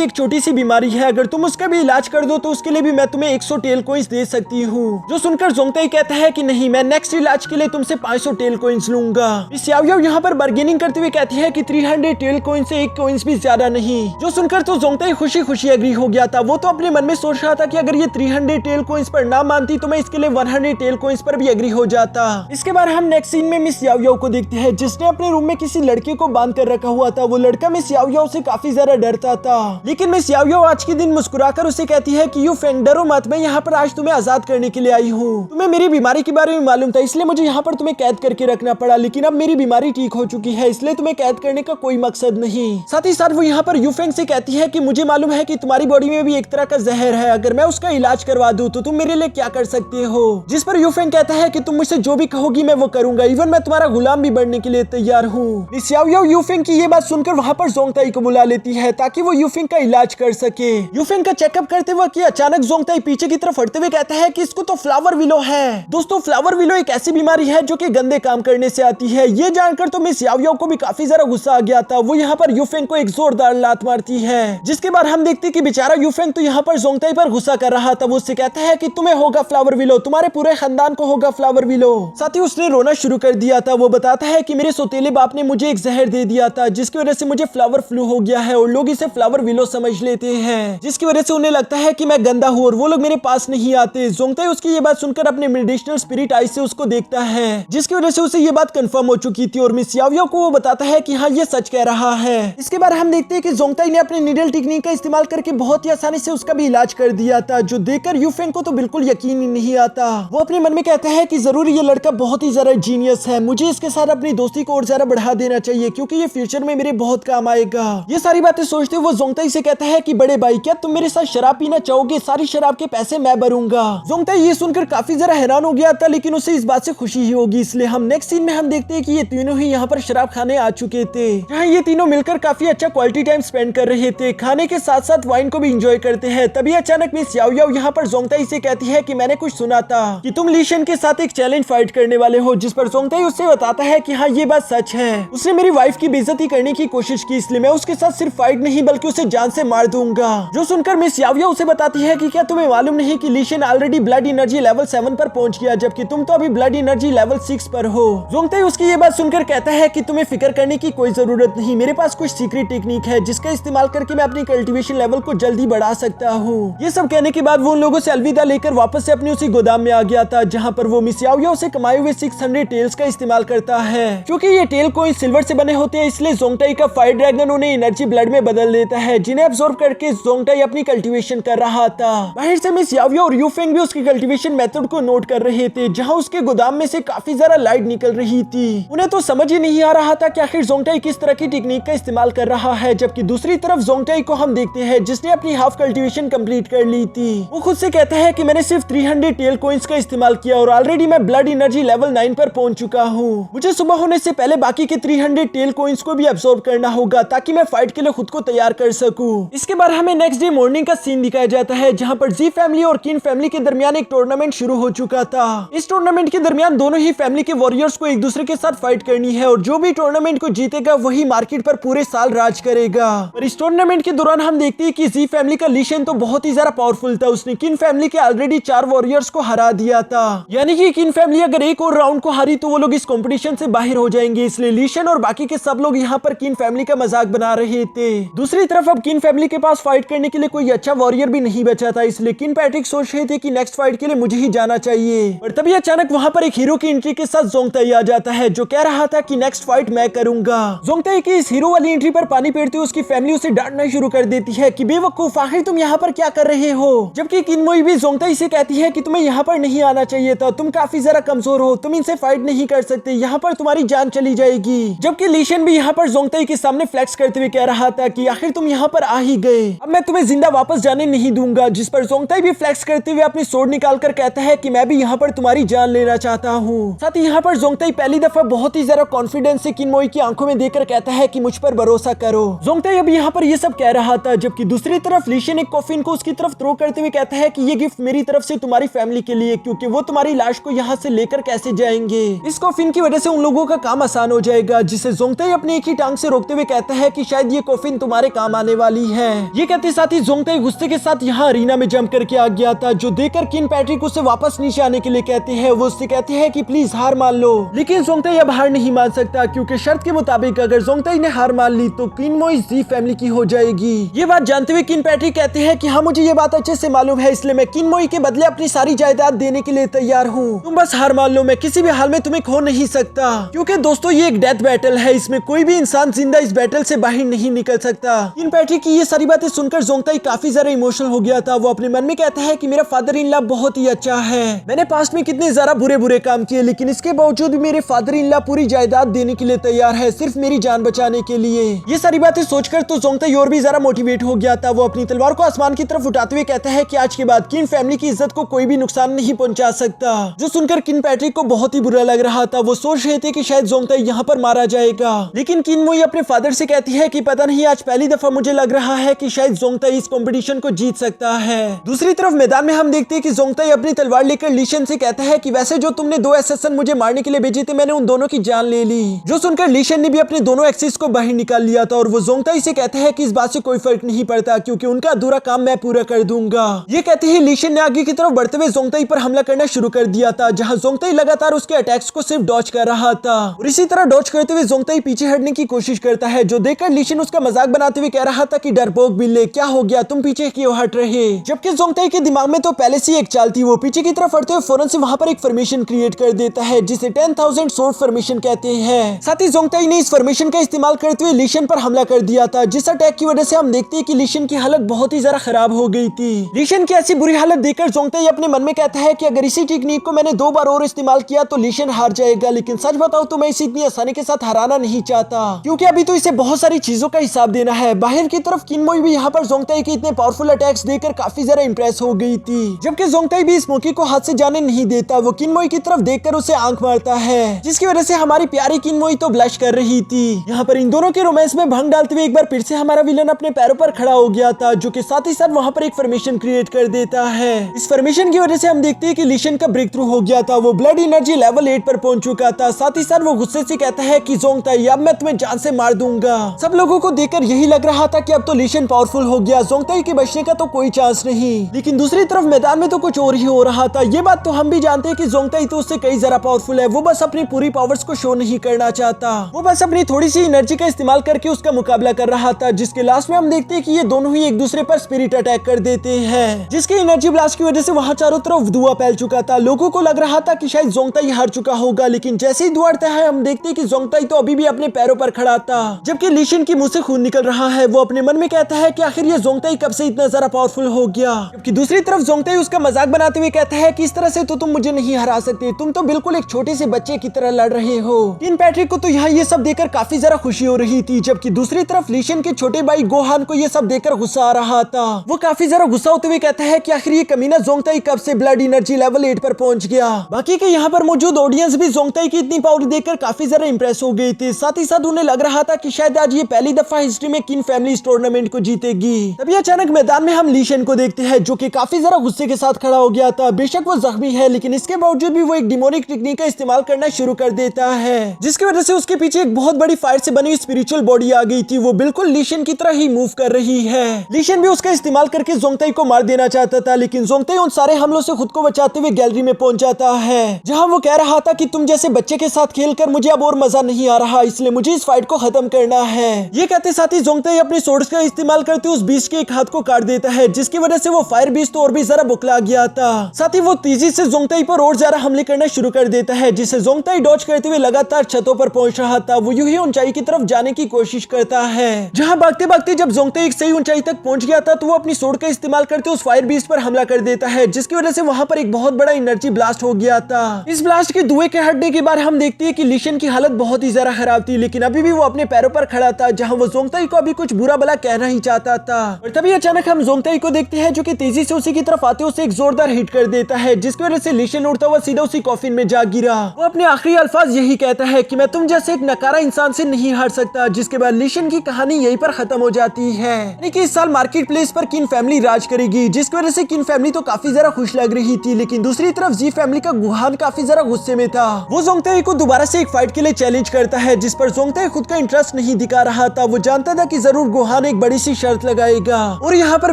एक छोटी सी बीमारी है, अगर तुम उसका भी इलाज कर दो तो उसके लिए भी मैं तुम्हें 100 टेल कॉइंस दे सकती हूँ। जो सुनकर जोंगताई कहता है कि नहीं, मैं नेक्स्ट इलाज के लिए तुमसे 500 टेल कॉइंस लूंगा। मिस याओ याओ यहाँ पर बार्गेनिंग करते हुए कहती है कि 300 टेल कॉइंस से एक कॉइंस भी ज्यादा नहीं। जो सुनकर तो जोंगताई खुशी खुशी एग्री हो गया था। वो तो अपने मन में सोच रहा था कि अगर ये 300 टेल कॉइंस पर ना मानती तो मैं इसके लिए 100 टेल कॉइंस पर भी एग्री हो जाता। इसके बाद हम नेक्स्ट सीन में मिस याओ याओ को देखते हैं, जिसने अपने रूम में किसी लड़के को बांध कर रखा हुआ था। वो लड़का मिस याओ याओ से काफी ज्यादा डरता था, लेकिन मिस याओ याओ आज के दिन मुस्कुराकर उसे कहती है कि यू फेंग, डरो मत, मैं यहाँ पर आज तुम्हें आजाद करने के लिए आई हूँ। तुम्हें मेरी बीमारी के बारे में मालूम था, इसलिए मुझे यहाँ पर तुम्हें कैद करके रखना पड़ा, लेकिन अब मेरी बीमारी ठीक हो चुकी है, इसलिए तुम्हें कैद करने का कोई मकसद नहीं। साथ ही साथ वो यहाँ पर यू फेंग से कहती है कि मुझे मालूम है कि तुम्हारी बॉडी में भी एक तरह का जहर है, अगर मैं उसका इलाज करवा दूं तो तुम मेरे लिए क्या कर सकते हो। जिस पर यू फेंग कहता है कि तुम मुझसे जो भी कहोगी मैं वो करूंगा, इवन मैं तुम्हारा गुलाम भी बनने के लिए तैयार हूँ। मिस याओ याओ यू फेंग की ये बात सुनकर वहाँ पर जोंगताई को बुला लेती है ताकि वो यू फेंग का इलाज कर सके। यू फेंग का चेकअप करते वक्त अचानक जोंगताई पीछे की तरफ हटते हुए कहता है कि इसको तो फ्लावर विलो है। दोस्तों, फ्लावर विलो एक ऐसी बीमारी है जो कि गंदे काम करने से आती है। ये जानकर तो मिस याओ याओ को भी काफी ज्यादा गुस्सा आ गया था। वो यहाँ पर यू फेंग को एक जोरदार लात मारती है, जिसके बाद हम देखते कि बेचारा यू फेंग तो यहाँ पर जोंगताई पर गुस्सा कर रहा था। वो उससे कहता है कि तुम्हें होगा फ्लावर विलो, तुम्हारे पूरे खानदान को होगा फ्लावर विलो। साथ ही उसने रोना शुरू कर दिया था। वो बताता है कि मेरे सौतेले बाप ने मुझे एक जहर दे दिया था, जिसकी वजह से मुझे फ्लावर फ्लू हो गया है और लोग इसे फ्लावर विलो समझ लेते हैं, जिसकी वजह से उन्हें लगता है कि मैं गंदा हूँ और वो लोग मेरे पास नहीं आते। जोंगताई उसकी ये बात सुनकर अपने मेडिसिनल स्पिरिट आई से उसको देखता है, जिसकी वजह से उसे ये बात कंफर्म हो चुकी थी और मिस याओ याओ को वो बताता है कि हाँ, ये सच कह रहा है। इसके बाद हम देखते हैं कि जोंगताई ने अपने नीडल टेक्निक का इस्तेमाल करके बहुत ही आसानी से उसका भी इलाज कर दिया था, जो देखकर यू फेंग को तो बिल्कुल यकीन ही नहीं आता। वो अपने मन में कहता है कि जरूर ये लड़का बहुत ही ज्यादा जीनियस है, मुझे इसके साथ अपनी दोस्ती को और ज्यादा बढ़ा देना चाहिए क्योंकि ये फ्यूचर में मेरे बहुत काम आएगा। ये सारी बातें सोचते हुए वो जोंगताई से कहता है कि बड़े भाई, क्या तुम मेरे साथ शराब पीना चाहोगे? सारी शराब के पैसे मैं भरूंगा। जोंगताई ये सुनकर काफी ज्यादा हैरान हो गया था, लेकिन उसे इस बात से खुशी ही होगी, इसलिए हम नेक्स्ट सीन में हम देखते हैं कि ये तीनों ही यहाँ पर शराब खाने आ चुके थे, जहाँ ये तीनों मिलकर काफी अच्छा क्वालिटी टाइम स्पेंड कर रहे थे। खाने के साथ साथ वाइन को भी एंजॉय करते हैं। तभी अचानक मिस याओ याओ यहाँ पर जोंगताई से कहती है कि मैंने कुछ सुना था कि तुम ली शेन के साथ एक चैलेंज फाइट करने वाले हो, जिस पर जोंगताई उससे बताता है कि हाँ, ये बात सच है। उसने मेरी वाइफ की बेइज्जती करने की कोशिश की, इसलिए मैं उसके साथ सिर्फ फाइट नहीं बल्कि उसे जान से मार दूंगा। जो सुनकर मिस याओ याओ उसे बताती है कि क्या तुम्हें मालूम नहीं कि Li Shen already blood energy level 7 पर पहुंच गया, जबकि तुम तो अभी ब्लड एनर्जी लेवल 6 पर हो। जोंगताई उसकी ये बात सुनकर कहता है कि तुम्हें फिक्र करने की कोई जरूरत नहीं, मेरे पास कुछ सीक्रेट टेक्निक है जिसका इस्तेमाल करके मैं अपनी कल्टीवेशन लेवल को जल्दी बढ़ा सकता हूँ। ये सब कहने के बाद वो उन लोगों से अलविदा लेकर वापस से अपनी उसी गोदाम में आ गया था, जहाँ पर वो मिस याओ याओ से कमाए हुए 600 टेल्स का इस्तेमाल करता है। क्योंकि ये टेल कोइन सिल्वर से बने होते हैं, इसलिए जोंगताई का फायर ड्रैगन उन्हें एनर्जी ब्लड में बदल देता है, जिन्हें अब्सॉर्ब करके जोंगताई अपनी कल्टीवेशन कर रहा था। बाहर से मिस याओ याओ और यू फेंग भी उसकी कल्टीवेशन मेथड को नोट कर रहे थे, जहाँ उसके गोदाम में से काफी ज्यादा लाइट निकल रही थी। उन्हें तो समझ ही नहीं आ रहा था कि आखिर जोंगताई किस तरह की टेक्निक का इस्तेमाल कर रहा है, जबकि दूसरी तरफ जोंगताई को हम देखते हैं जिसने अपनी हाफ कल्टीवेशन कंप्लीट कर ली थी। वो खुद से कहता है कि मैंने सिर्फ 300 टेल कॉइंस का इस्तेमाल किया और ऑलरेडी मैं ब्लड एनर्जी लेवल 9 पर पहुंच चुका हूँ। मुझे सुबह होने से पहले बाकी के 300 टेल कॉइंस को भी अब्सॉर्ब करना होगा ताकि मैं फाइट के लिए खुद को तैयार कर सकूं। इसके बाद हमें नेक्स्ट डे मॉर्निंग का सीन दिखाया जाता है, जहां पर जी फैमिली और किन फैमिली के दरमियान एक टूर्नामेंट शुरू हो चुका था। इस टूर्नामेंट के दरमियान दोनों ही फैमिली के वॉरियर्स को एक दूसरे के साथ फाइट करनी है और जो भी टूर्नामेंट को जीतेगा वही मार्केट पर पूरे साल राज करेगा। और इस टूर्नामेंट के दौरान हम देखते हैं कि जी फैमिली का ली शेन तो बहुत ही ज्यादा पावरफुल था, उसने किन फैमिली के ऑलरेडी 4 वॉरियर्स को हरा दिया था। यानी कि किन फैमिली अगर एक और राउंड को हारी तो वो लोग इस कंपटीशन से बाहर हो जाएंगे, इसलिए ली शेन और बाकी के सब लोग यहाँ पर किन फैमिली का मजाक बना रहे थे। दूसरी तरफ अब किन फैमिली के पास फाइट करने के लिए कोई अच्छा वॉरियर भी नहीं बचा था, इसलिए किन पैट्रिक सोच रहे थे कि नेक्स्ट फाइट के लिए मुझे ही जाना चाहिए। और तभी अचानक वहाँ पर एक हीरो की एंट्री के साथ जोंगताई आ जाता है, जो कह रहा था कि नेक्स्ट फाइट मैं करूंगा। जोंगताई की इस हीरो वाली एंट्री पर पानी फेरते हुए उसकी फैमिली उसे डांटना शुरू कर देती है कि बेवकूफ, आखिर तुम यहाँ पर क्या कर रहे हो। जबकि किनमोई भी जोंगताई से कहती है कि तुम्हें यहाँ पर नहीं आना चाहिए था, तुम काफी जरा कमजोर हो, तुम इनसे फाइट नहीं कर सकते, यहाँ पर तुम्हारी जान चली जाएगी। जबकि ली शेन भी यहाँ पर जोंगताई के सामने फ्लेक्स करते हुए कह रहा था कि आखिर तुम यहाँ पर आ ही गए, अब मैं तुम्हें जिंदा वापस जाने नहीं दूंगा। जिस पर जोंगताई भी फ्लेक्स करते हुए अपनी सोर्ड निकालकर कहता है कि मैं भी यहाँ पर तुम्हारी जान लेना चाहता हूँ। साथ ही यहाँ पर जोंगताई पहली दफा बहुत ही ज्यादा कॉन्फिडेंस से किनमोई की आंखों में देखकर कहता है कि मुझ पर भरोसा करो। जोंगताई अब यहाँ पर ये सब कह रहा था, जबकि दूसरी तरफ ली शेन एक कॉफिन को उसकी तरफ थ्रो करते हुए कहता है कि ये गिफ्ट मेरी तरफ से तुम्हारी फैमिली के लिए, क्योंकि वो तुम्हारी लाश को यहाँ से लेकर कैसे जाएंगे। इस कॉफिन की वजह से उन लोगों का काम आसान हो जाएगा। जाएगा, जिसे जोंगताई अपने एक ही टांग से रोकते हुए कहता है कि शायद ये कॉफिन तुम्हारे काम आने वाली है। ये कहते साथ ही जोंगताई गुस्से के साथ यहाँ अरीना में जंप करके आ गया था, जो देखकर किन पैट्रिक उसे वापस नीचे आने के लिए कहते हैं। वो उससे कहते हैं कि प्लीज हार मान लो, लेकिन जोंगताई अब हार नहीं मान सकता, क्योंकि शर्त के मुताबिक अगर जोंगताई ने हार मान ली तो किनमोई जी फैमिली की हो जाएगी। ये बात जानते हुए किन पैट्रिक कहते हैं कि हाँ, मुझे ये बात अच्छे से मालूम है, इसलिए मैं किनमोई के बदले अपनी सारी जायदाद देने के लिए तैयार हूँ। तुम बस हार मान लो, मैं किसी भी हाल में तुम्हें खो नहीं सकता। क्योंकि दोस्तों ये एक डेथ बैटल है, इसमें कोई भी इंसान जिंदा इस बैटल से बाहर नहीं निकल सकता। किन पैट्रिक की ये सारी बातें सुनकर जोंगताई काफी ज्यादा इमोशनल हो गया था। वो अपने मन में कहता है कि मेरा फादर इन लॉ बहुत ही अच्छा है। मैंने पास्ट में कितने ज्यादा बुरे काम किए, लेकिन इसके बावजूद भी मेरे फादर इन लॉ पूरी जायदाद देने के लिए तैयार है, सिर्फ मेरी जान बचाने के लिए। ये सारी बातें सोचकर तो जोंगताई और भी ज्यादा मोटिवेट हो गया था। वो अपनी तलवार को आसमान की तरफ उठाते हुए कहता है कि आज के बाद किन फैमिली की इज्जत को कोई भी नुकसान नहीं पहुंचा सकता। जो सुनकर किन पैट्रिक को बहुत ही बुरा लग रहा था। वो सोच रहे थे कि शायद जोंगताई यहाँ पर मारा जाएगा, लेकिन किनमोई अपने फादर से कहती है कि पता नहीं, आज पहली दफा मुझे लग रहा है कि शायद जोंगताई इस कंपटीशन को जीत सकता है। दूसरी तरफ मैदान में हम देखते हैं कि जोंगताई अपनी तलवार लेकर लीशन से कहता है कि वैसे जो तुमने 2 असैसिन मुझे मारने के लिए भेजे थे, मैंने उन दोनों की जान ले ली। जो सुनकर लीशन ने भी अपने दोनों एक्सिस को बाहर निकाल लिया था, और वो जोंगताई से कहता है कि इस बात से कोई फर्क नहीं पड़ता, क्योंकि उनका अधूरा काम मैं पूरा कर दूंगा। ये कहते ही लीशन ने आगे की तरफ बढ़ते हुए जोंगताई पर हमला करना शुरू कर दिया था, जहां जोंगताई लगातार उसके अटैक्स को सिर्फ डॉज कर रहा था। और इसी तरह डॉज करते हुए जोंगताई पीछे हटने की कोशिश करता है, जो देखकर लीशन उसका मजाक बनाते हुए कह रहा था कि डरपोक बिल्ले, क्या हो गया, तुम पीछे क्यों हट रहे। जबकि जोंगताई के दिमाग में तो पहले से एक चाल थी। वो पीछे की तरफ हटते हुए फौरन से वहां पर एक फॉर्मेशन क्रिएट कर देता है, जिसे 10,000 सोर्ड फॉर्मेशन कहते हैं। साथ ही जोंगताई ने इस फॉर्मेशन का इस्तेमाल करते हुए लीशन पर हमला कर दिया था, जिस अटैक की वजह से हम देखते हैं कि लीशन की हालत बहुत ही ज्यादा खराब हो गई थी। लीशन की ऐसी बुरी हालत देखकर जोंगताई अपने मन में कहता है कि अगर इसी टेक्निक को मैंने 2 बार और इस्तेमाल किया तो लीशन हार जाएगा, लेकिन सच बताओ तो मैं इसे इतनी आसानी के साथ हराना नहीं चाहता, क्योंकि अभी तो इसे बहुत सारी चीजों का हिसाब देना है। बाहर की तरफ किनमोई भी यहाँ पर जोंगताई के इतने पावरफुल अटैक्स देखकर काफी ज्यादा इंप्रेस हो गई थी, जबकि जोंगताई भी इस मौके को हाथ से जाने नहीं देता। वो किनमोई की तरफ देखकर उसे आंख मारता है, जिसकी वजह से हमारी प्यारी किनमोई तो ब्लश कर रही थी। यहाँ पर इन दोनों के रोमांस में भंग डालते हुए एक बार फिर से हमारा विलन अपने पैरों पर खड़ा हो गया था, जो कि साथ ही साथ वहाँ पर एक फॉर्मेशन क्रिएट कर देता है। इस फॉर्मेशन की वजह से हम देखते हैं कि लीशन का ब्रेक थ्रू हो गया था। वो ब्लड एनर्जी लेवल 8 पर पहुंच चुका था। साथ ही साथ वो गुस्से से कहता है कि जोंगताई, अब मैं तुम्हें जान से मार दूंगा। सब लोगों को देखकर यही लग रहा था कि अब तो लीशन पावरफुल हो गया, जोंगताई के बचने का तो कोई चांस नहीं। लेकिन दूसरी तरफ मैदान में तो कुछ और ही हो रहा था। ये बात तो हम भी जानते हैं कि जोंगताई तो उससे कई ज्यादा पावरफुल है। वो बस अपनी पूरी पावर्स को शो नहीं करना चाहता, वो बस अपनी थोड़ी सी एनर्जी का इस्तेमाल करके उसका मुकाबला कर रहा था, जिसके लास्ट में हम देखते हैं कि ये दोनों ही एक दूसरे पर स्पिरिट अटैक कर देते हैं, जिसके एनर्जी ब्लास्ट की वजह से वहाँ चारों तरफ धुआं फैल चुका था। लोगों को लग रहा था कि शायद जोंगताई हार चुका होगा, लेकिन जैसे ही धुआं उड़ता है हम देखते हैं कि जोंगताई तो अभी भी अपने पैरों पर खड़ा था, जबकि लीशन की मुंह से खून निकल रहा है। वो अपने मन में कहता है कि आखिर ये जोंगताई कब से इतना ज्यादा पावरफुल हो गया। जबकि दूसरी तरफ जोंगताई उसका मजाक बनाते हुए कहता है कि इस तरह से तो तुम मुझे नहीं हरा सकते, तुम तो बिल्कुल एक छोटे से बच्चे की तरह लड़ रहे हो। किन पैट्रिक को तो यहाँ ये सब देखकर काफी ज्यादा खुशी हो रही थी, जबकि दूसरी तरफ लीशन के छोटे भाई गोहान को ये सब देखकर गुस्सा आ रहा था। वो काफी ज्यादा गुस्सा होते हुए कहता है कि आखिर ये कमीना जोंगताई कब से ब्लड एनर्जी लेवल 8 पर पहुंच गया। बाकी के यहाँ पर मौजूद ऑडियंस भी जोंगताई की इतनी पावर देखकर काफी ज्यादा इंप्रेस हो गई थी। साथ ही साथ उन्हें लग रहा था कि शायद आज ये पहली दफा हिस्ट्री में किन फैमिली इस टूर्नामेंट को जीतेगी। तभी अचानक मैदान में हम लीशन को देखते हैं, जो कि काफी ज्यादा गुस्से के साथ खड़ा हो गया था। बेशक वो जख्मी है, लेकिन इसके बावजूद भी वो एक डिमोनिक टेक्निक का इस्तेमाल करना शुरू कर देता है, जिसकी वजह से उसके पीछे एक बहुत बड़ी फायर से बनी स्पिरिचुअल बॉडी आ गई थी। वो बिल्कुल लीशन की तरह ही मूव कर रही है। लीशन भी उसका इस्तेमाल करके जोंगताई को मार देना चाहता था, लेकिन जोंगताई उन सारे हमलों से खुद को बचाते हुए गैलरी में पहुंच जाता है, जहां वो कह रहा था कि तुम जैसे बच्चे के साथ खेलकर मुझे अब और मजा नहीं आ रहा, इसलिए मुझे इस फाइट को खत्म करना है। ये कहते साथ ही जोंगताई अपने सोर्ड्स का इस्तेमाल करते उस बीस्ट के एक हाथ को काट देता है, जिसकी वजह से वो फायर बीस्ट तो और भी जरा बुकला गया था। साथ ही वो तेजी से जोंगताई पर और ज्यादा हमले करना शुरू कर देता है, जिसे जोंगताई डॉज करते हुए लगातार छतों पर पहुंच रहा था। वो यूं ही ऊंचाई की तरफ जाने की कोशिश करता है, जहां भागते भागते जब जोंगताई एक सही ऊंचाई तक पहुंच गया था तो वो अपनी सोर्ड का इस्तेमाल करते उस फायर बीस्ट पर हमला कर देता है, जिसकी वजह से वहां पर एक बहुत बड़ा एनर्जी ब्लास्ट हो गया था। इस ब्लास्ट के धुएं के हटने के बाद हम देखते हैं कि लीशन की हालत बहुत ही ज्यादा खराब थी, लेकिन अभी भी वो अपने पैरों पर खड़ा था, जहां वो जोंगताई को अभी कुछ बुरा भला कहना ही चाहता था। और तभी अचानक हम जोंगताई को देखते हैं, जो कि तेजी से उसी की तरफ आते उसे एक जोरदार हिट कर देता है, जिसकी वजह से लीशन उड़ता हुआ सीधा उसी कॉफिन में जा गिरा। वो अपने आखिरी अल्फाज यही कहता है कि मैं तुम जैसे एक नकारा इंसान से नहीं हार सकता, जिसके बाद लीशन की कहानी यहीं पर खत्म हो जाती है। यानी कि इस साल मार्केट प्लेस पर किन फैमिली राज करेगी, जिसकी वजह से किन फैमिली तो काफी ज्यादा खुश लग रही थी, लेकिन दूसरी तरफ जी फैमिली का गुहान काफी ज्यादा गुस्से में था। वो जोंगताई को दोबारा से एक फाइट के लिए चैलेंज चैलेंज करता है, जिस पर जोंगताई खुद का इंटरेस्ट नहीं दिखा रहा था। वो जानता था कि जरूर गोहान एक बड़ी सी शर्त लगाएगा और यहाँ पर